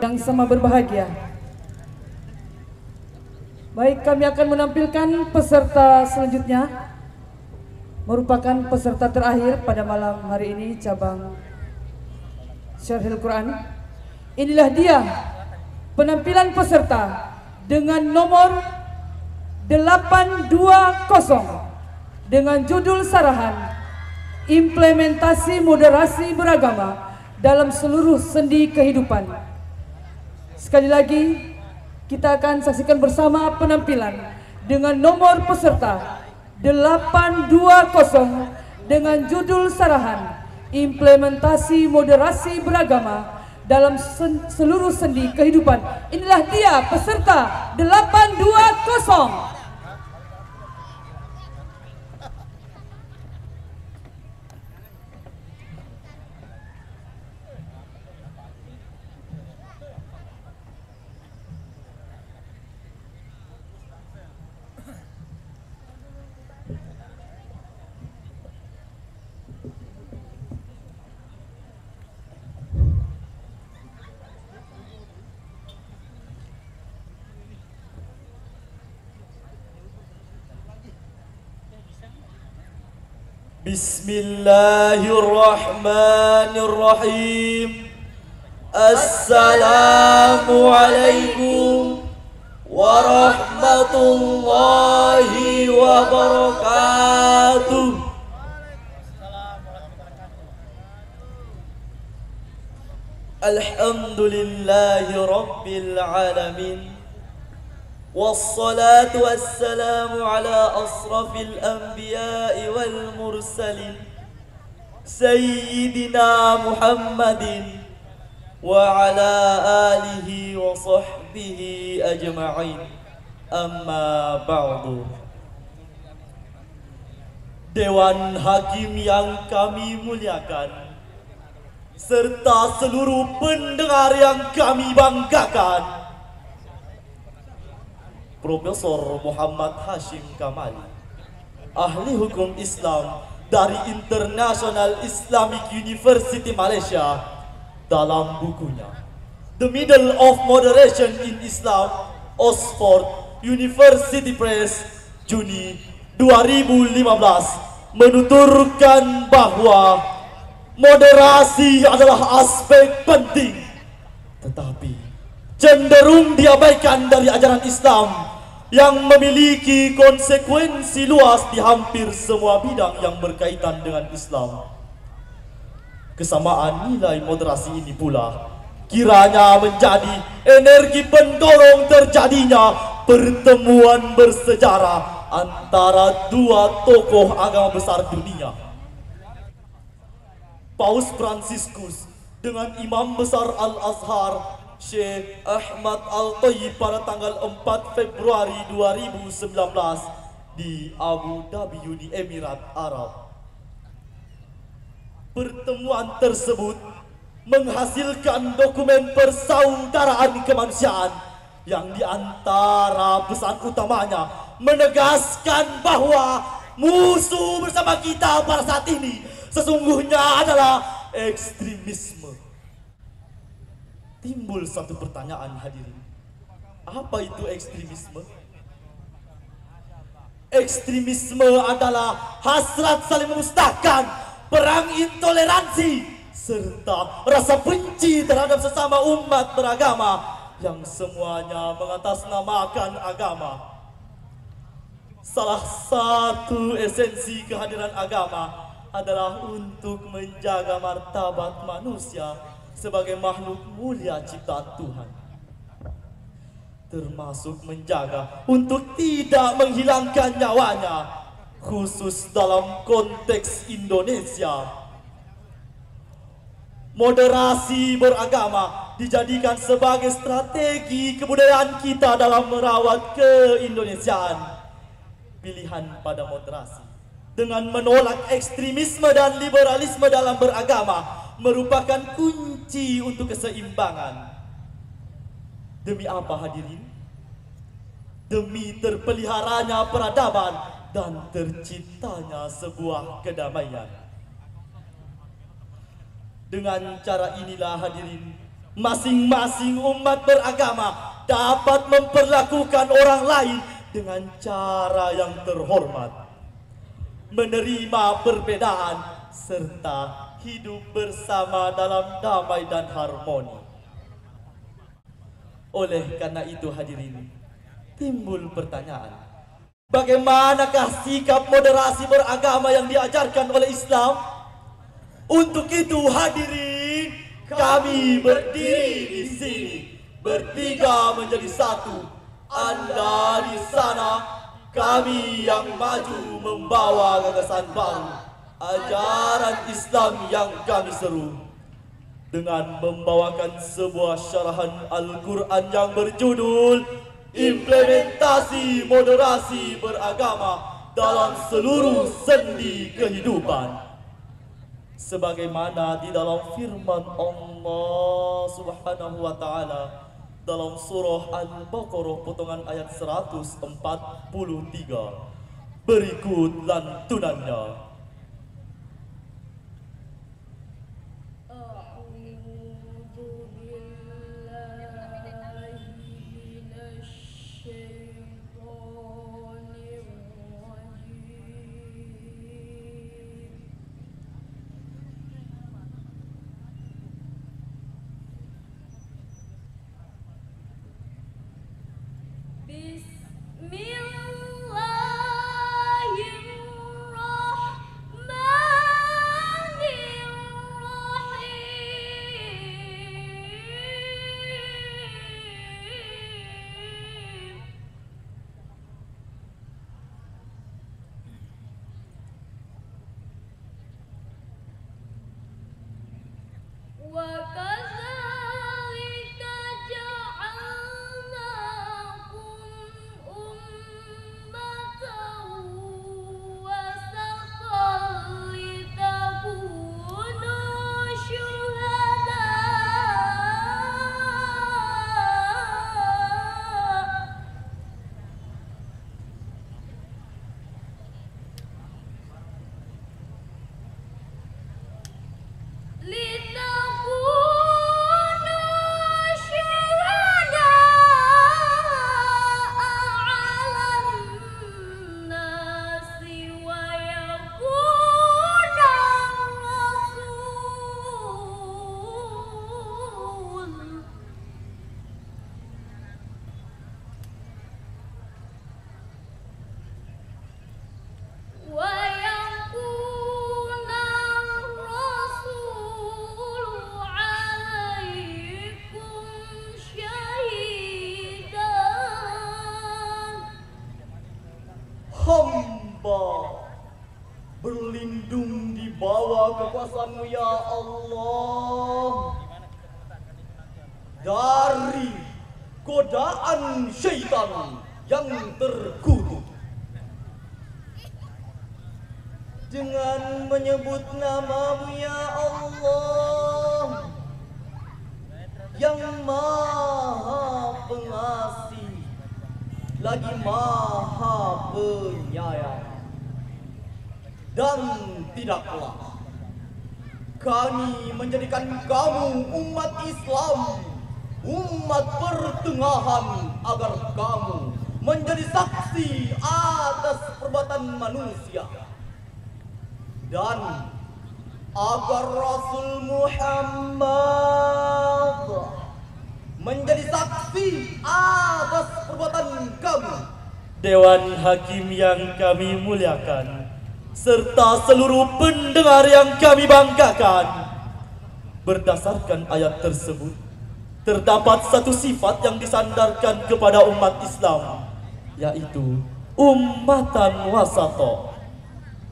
Yang sama berbahagia. Baik, kami akan menampilkan peserta selanjutnya. Merupakan peserta terakhir pada malam hari ini cabang Syarhil Quran. Inilah dia penampilan peserta dengan nomor 820 dengan judul sarahan Implementasi Moderasi Beragama dalam Seluruh Sendi Kehidupan. Sekali lagi, kita akan saksikan bersama penampilan dengan nomor peserta 820 dengan judul sarahan Implementasi Moderasi Beragama dalam Seluruh Sendi Kehidupan. Inilah dia peserta 820. Bismillahirrahmanirrahim. Assalamualaikum warahmatullahi wabarakatuh. Alhamdulillahi rabbil alamin. Wassalatu wassalamu ala asrafil anbiya'i wal mursalin Sayyidina Muhammadin wa ala alihi wa sahbihi ajma'in. Amma ba'du. Dewan Hakim yang kami muliakan, serta seluruh pendengar yang kami banggakan, Profesor Muhammad Hashim Kamali, ahli hukum Islam dari International Islamic University Malaysia, dalam bukunya The Middle of Moderation in Islam, Oxford University Press, Juni 2015, menuturkan bahwa moderasi adalah aspek penting, tetapi cenderung diabaikan dari ajaran Islam yang memiliki konsekuensi luas di hampir semua bidang yang berkaitan dengan Islam. Kesamaan nilai moderasi ini pula kiranya menjadi energi pendorong terjadinya pertemuan bersejarah antara dua tokoh agama besar dunia, Paus Fransiskus dengan Imam Besar Al-Azhar Syekh Ahmad Al-Tayyib pada tanggal 4 Februari 2019 di Abu Dhabi, Uni Emirat Arab. Pertemuan tersebut menghasilkan dokumen persaudaraan kemanusiaan yang diantara pesan utamanya menegaskan bahwa musuh bersama kita pada saat ini sesungguhnya adalah ekstremisme. Timbul satu pertanyaan hadirin, apa itu ekstremisme? Ekstremisme adalah hasrat saling memusnahkan, perang intoleransi, serta rasa benci terhadap sesama umat beragama yang semuanya mengatasnamakan agama. Salah satu esensi kehadiran agama adalah untuk menjaga martabat manusia sebagai makhluk mulia ciptaan Tuhan, termasuk menjaga untuk tidak menghilangkan nyawanya, khusus dalam konteks Indonesia. Moderasi beragama dijadikan sebagai strategi kebudayaan kita dalam merawat keindonesiaan. Pilihan pada moderasi dengan menolak ekstremisme dan liberalisme dalam beragama merupakan kunci untuk keseimbangan. Demi apa hadirin? Demi terpeliharanya peradaban dan terciptanya sebuah kedamaian. Dengan cara inilah hadirin, masing-masing umat beragama dapat memperlakukan orang lain dengan cara yang terhormat, menerima perbedaan, serta hidup bersama dalam damai dan harmoni. Oleh karena itu hadirin, timbul pertanyaan, bagaimanakah sikap moderasi beragama yang diajarkan oleh Islam? Untuk itu hadirin, kami berdiri di sini, bertiga menjadi satu. Anda di sana, kami yang maju membawa gagasan baru, ajaran Islam yang kami seru, dengan membawakan sebuah syarahan Al-Quran yang berjudul Implementasi Moderasi Beragama dalam Seluruh Sendi Kehidupan, sebagaimana di dalam firman Allah Subhanahu wa Ta'ala dalam surah Al-Baqarah potongan ayat 143. Berikut lantunannya. Hamba berlindung di bawah kekuasaan-Mu ya Allah dari godaan syaitan yang terkutuk. Dengan menyebut nama-Mu ya Allah yang Maha Pengasih lagi Maha Penyayang, dan tidaklah kami menjadikan kamu umat Islam, umat pertengahan, agar kamu menjadi saksi atas perbuatan manusia, dan agar Rasul Muhammad menjadi saksi atas perbuatan kamu. Dewan Hakim yang kami muliakan, serta seluruh pendengar yang kami banggakan, berdasarkan ayat tersebut, terdapat satu sifat yang disandarkan kepada umat Islam, yaitu ummatan wasata.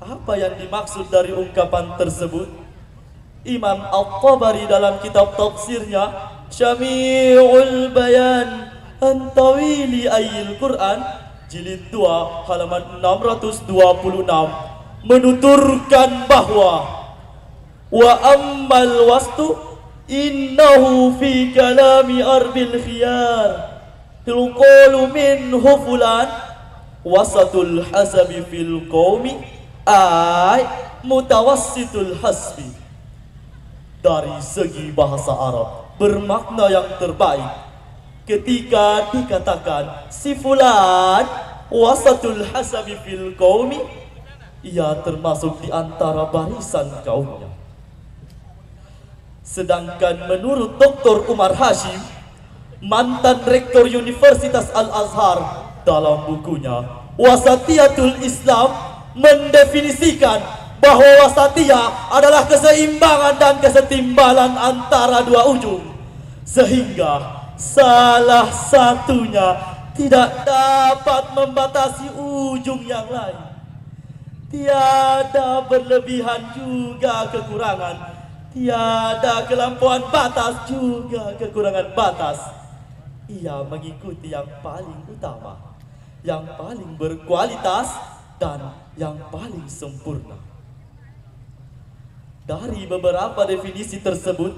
Apa yang dimaksud dari ungkapan tersebut? Imam At-Tabari dalam kitab tafsirnya Syami'ul Bayan an Tawili Ayil Quran jilid 2 halaman 626 menuturkan bahwa wa ammal wastu innahu fi kalami arbil khiyar tulqulu minhu fulan wasatul hasabi fil qawmi ay mutawassitul hasbi. Dari segi bahasa Arab bermakna yang terbaik ketika dikatakan si fulan wasatul hasabi fil qaumi, ia termasuk di antara barisan kaumnya. Sedangkan menurut Dr. Umar Hashim, mantan rektor Universitas Al-Azhar, dalam bukunya Wasatiyatul Islam mendefinisikan bahwa wasatiyah adalah keseimbangan dan kesetimbalan antara dua ujung, sehingga salah satunya tidak dapat membatasi ujung yang lain. Tiada berlebihan juga kekurangan, tiada kelampauan batas juga kekurangan batas. Ia mengikuti yang paling utama, yang paling berkualitas, dan yang paling sempurna. Dari beberapa definisi tersebut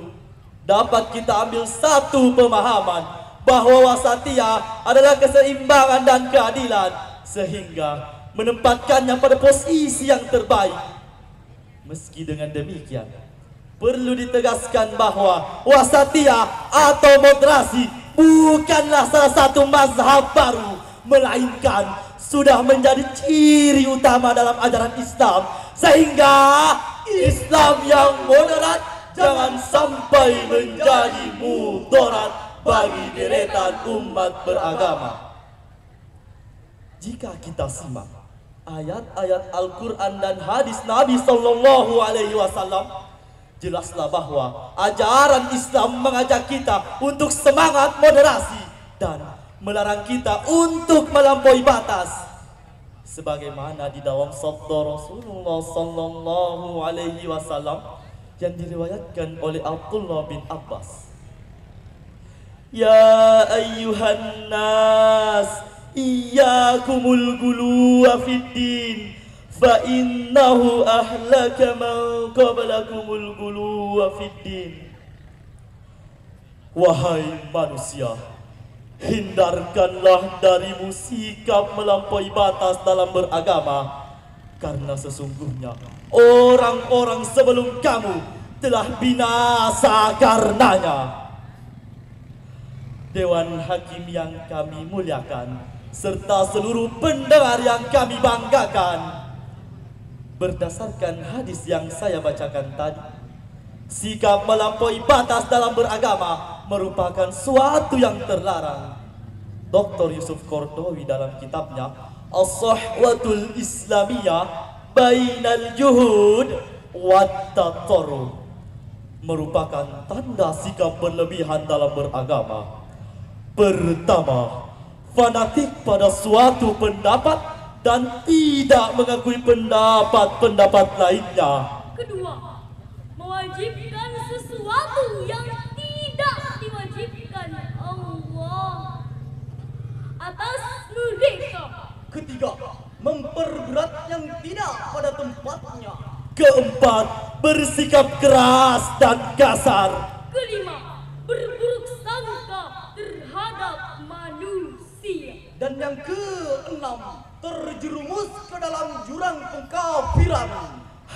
dapat kita ambil satu pemahaman bahwa wasatiyah adalah keseimbangan dan keadilan, sehingga menempatkannya pada posisi yang terbaik. Meski dengan demikian, perlu ditegaskan bahwa wasatiyah atau moderasi bukanlah salah satu mazhab baru, melainkan sudah menjadi ciri utama dalam ajaran Islam, sehingga Islam yang moderat jangan sampai menjadi mudarat bagi deretan umat beragama. jika kita simak ayat-ayat Al-Quran dan hadis Nabi Sallallahu Alaihi Wasallam, jelaslah bahwa ajaran Islam mengajak kita untuk semangat moderasi dan melarang kita untuk melampaui batas. Sebagaimana di dalam sabda Rasulullah Sallallahu Alaihi Wasallam yang diriwayatkan oleh Abdullah bin Abbas. Ya ayyuhan nas, iyyakumul guluwa fid din, fa innahu ahlaka man qablakumul guluwa fid din. Wahai manusia, hindarkanlah darimu sikap melampaui batas dalam beragama, karena sesungguhnya orang-orang sebelum kamu telah binasa karenanya. Dewan Hakim yang kami muliakan, serta seluruh pendengar yang kami banggakan, berdasarkan hadis yang saya bacakan tadi, sikap melampaui batas dalam beragama merupakan suatu yang terlarang. Dr. Yusuf Kordowi dalam kitabnya As-Sahwatul Islamiyah Bainal Juhud Wat Tatarruf merupakan tanda sikap berlebihan dalam beragama. Pertama, fanatik pada suatu pendapat dan tidak mengakui pendapat-pendapat lainnya. Kedua, mewajibkan sesuatu yang tidak diwajibkan Allah atas mereka. Ketiga, memperberat yang tidak pada tempatnya. Keempat, bersikap keras dan kasar. Kelima, berburuk sangka terhadap manusia. Dan yang keenam, terjerumus ke dalam jurang pengkafiran.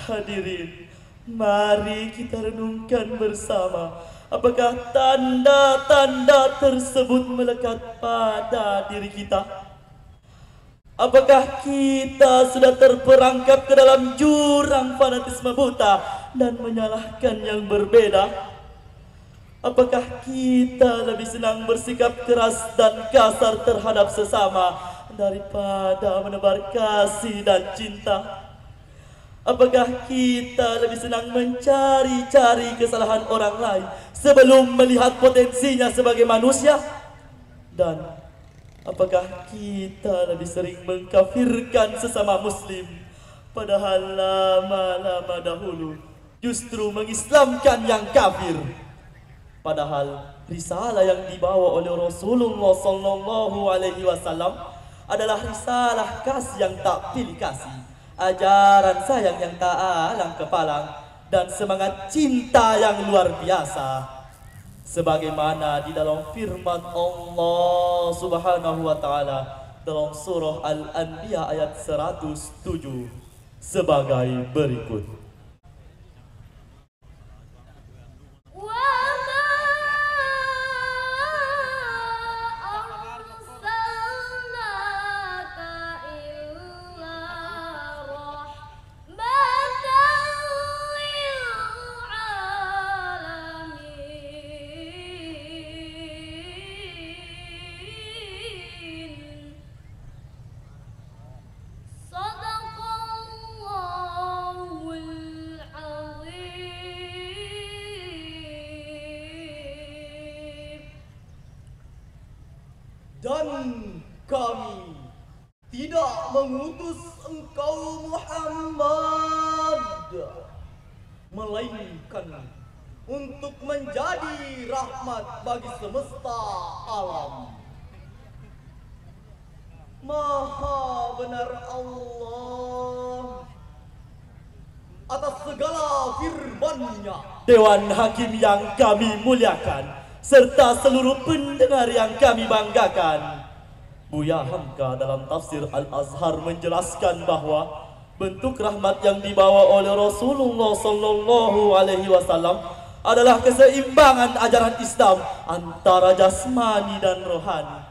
Hadirin, mari kita renungkan bersama, apakah tanda-tanda tersebut melekat pada diri kita? Apakah kita sudah terperangkap ke dalam jurang fanatisme buta dan menyalahkan yang berbeda? Apakah kita lebih senang bersikap keras dan kasar terhadap sesama daripada menebar kasih dan cinta? Apakah kita lebih senang mencari-cari kesalahan orang lain sebelum melihat potensinya sebagai manusia? Dan apakah kita lebih sering mengkafirkan sesama muslim, padahal lama-lama dahulu justru mengislamkan yang kafir? Padahal risalah yang dibawa oleh Rasulullah Sallallahu Alaihi Wasallam adalah risalah kasih yang tak pilih kasih, ajaran sayang yang tak alang kepalang, dan semangat cinta yang luar biasa. Sebagaimana di dalam firman Allah Subhanahu wa taala dalam surah Al-Anbiya ayat 107 sebagai berikut. Dan kami tidak mengutus engkau Muhammad, melainkan untuk menjadi rahmat bagi semesta alam. Maha benar Allah atas segala firman-Nya. Dewan Hakim yang kami muliakan, serta seluruh pendengar yang kami banggakan, Buya Hamka dalam tafsir Al-Azhar menjelaskan bahwa bentuk rahmat yang dibawa oleh Rasulullah Sallallahu Alaihi Wasallam adalah keseimbangan ajaran Islam antara jasmani dan rohani,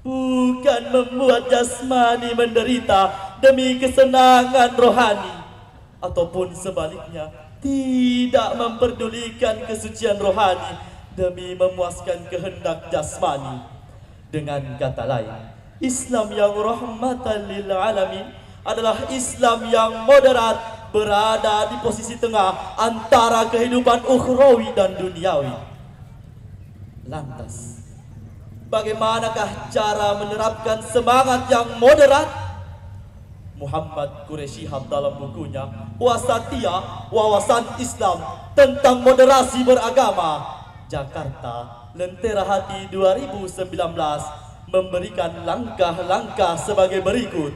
bukan membuat jasmani menderita demi kesenangan rohani, ataupun sebaliknya tidak memperdulikan kesucian rohani demi memuaskan kehendak jasmani. Dengan kata lain, Islam yang rahmatan lil alamin adalah Islam yang moderat, berada di posisi tengah antara kehidupan ukhrawi dan duniawi. Lantas, bagaimanakah cara menerapkan semangat yang moderat? Muhammad Quraisy Shihab dalam bukunya Wasatiyah Wawasan Islam tentang moderasi beragama, Jakarta, Lentera Hati 2019 memberikan langkah-langkah sebagai berikut.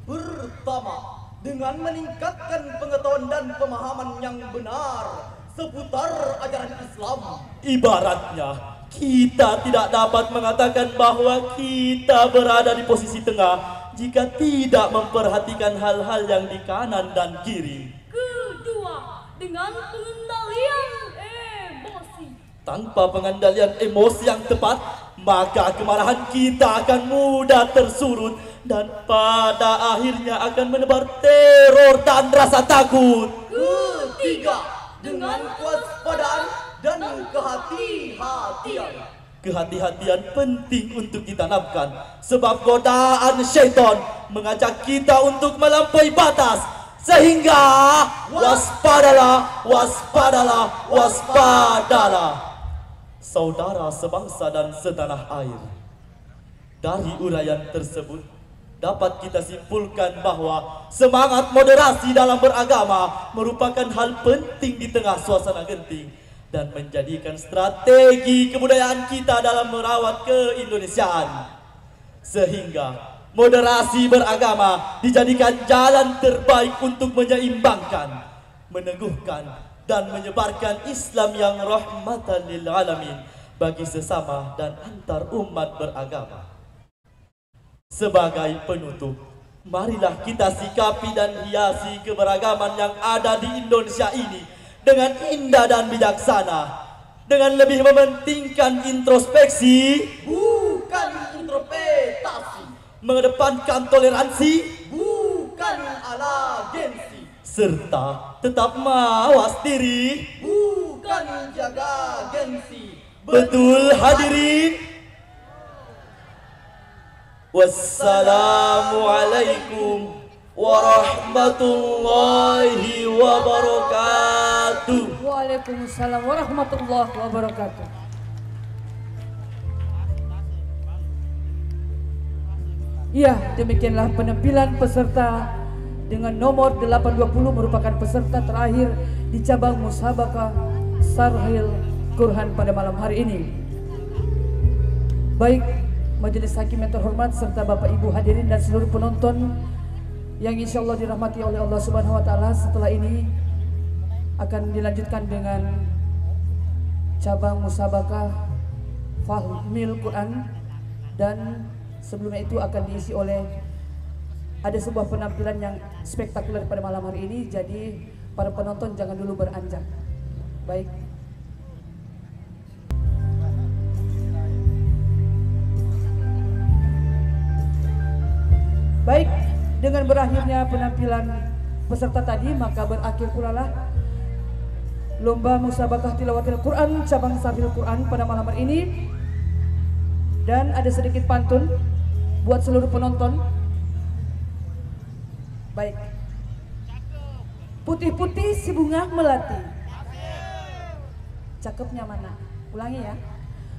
Pertama, dengan meningkatkan pengetahuan dan pemahaman yang benar seputar ajaran Islam. Ibaratnya, kita tidak dapat mengatakan bahwa kita berada di posisi tengah jika tidak memperhatikan hal-hal yang di kanan dan kiri. Kedua, dengan pengendalian emosi. Tanpa pengendalian emosi yang tepat, maka kemarahan kita akan mudah tersurut dan pada akhirnya akan menebar teror dan rasa takut. Ketiga, dengan kewaspadaan dan kehati-hatian. Kehati-hatian penting untuk ditanamkan sebab godaan syaitan mengajak kita untuk melampaui batas, sehingga waspadalah, waspadalah, waspadalah. Saudara sebangsa dan setanah air, dari uraian tersebut dapat kita simpulkan bahwa semangat moderasi dalam beragama merupakan hal penting di tengah suasana genting dan menjadikan strategi kebudayaan kita dalam merawat keindonesiaan. Sehingga moderasi beragama dijadikan jalan terbaik untuk menyeimbangkan, meneguhkan, dan menyebarkan Islam yang rahmatan lil alamin bagi sesama dan antar umat beragama. Sebagai penutup, marilah kita sikapi dan hiasi keberagaman yang ada di Indonesia ini dengan indah dan bijaksana, dengan lebih mementingkan introspeksi, Bukan interpretasi, mengedepankan toleransi, bukan ala gengsi, serta tetap mawas diri. bukan jaga gengsi. Betul hadirin? Wassalamualaikum warahmatullahi wabarakatuh. Waalaikumsalam warahmatullahi wabarakatuh. Ya, demikianlah penampilan peserta dengan nomor 820 merupakan peserta terakhir di cabang musabaqah Sarhil Quran pada malam hari ini. Baik, majelis hakim yang terhormat serta Bapak Ibu hadirin dan seluruh penonton yang insya Allah dirahmati oleh Allah Subhanahu Wa Taala, setelah ini akan dilanjutkan dengan cabang musabaqah Fahmil Quran, dan sebelumnya itu akan diisi oleh ada sebuah penampilan yang spektakuler pada malam hari ini. Jadi para penonton jangan dulu beranjak. Baik. Baik, dengan berakhirnya penampilan peserta tadi, maka berakhir pula lah lomba musabaqah tilawatil Quran cabang Sarhil Quran pada malam hari ini. Dan ada sedikit pantun buat seluruh penonton. Baik. Putih-putih si bunga melati. Cakepnya mana? Ulangi ya.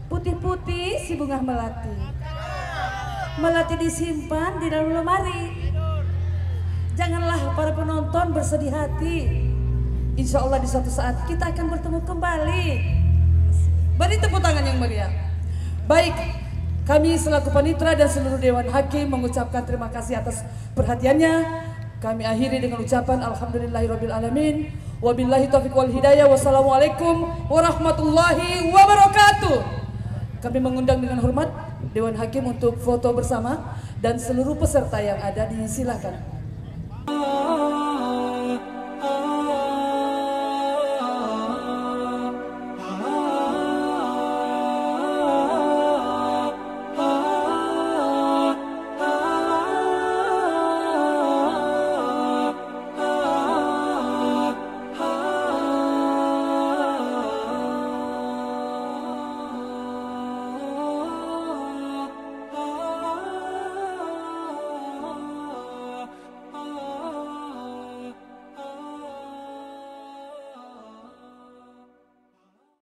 Putih-putih si bunga melati. Melati disimpan di dalam lemari. Janganlah para penonton bersedih hati. Insya Allah di suatu saat kita akan bertemu kembali. Beri tepuk tangan yang meriah. Baik, kami selaku panitera dan seluruh Dewan Hakim mengucapkan terima kasih atas perhatiannya. Kami akhiri dengan ucapan alhamdulillahirabbil alamin. Wabillahi taufiq wal hidayah. Wassalamualaikum warahmatullahi wabarakatuh. Kami mengundang dengan hormat Dewan Hakim untuk foto bersama dan seluruh peserta yang ada disilakan.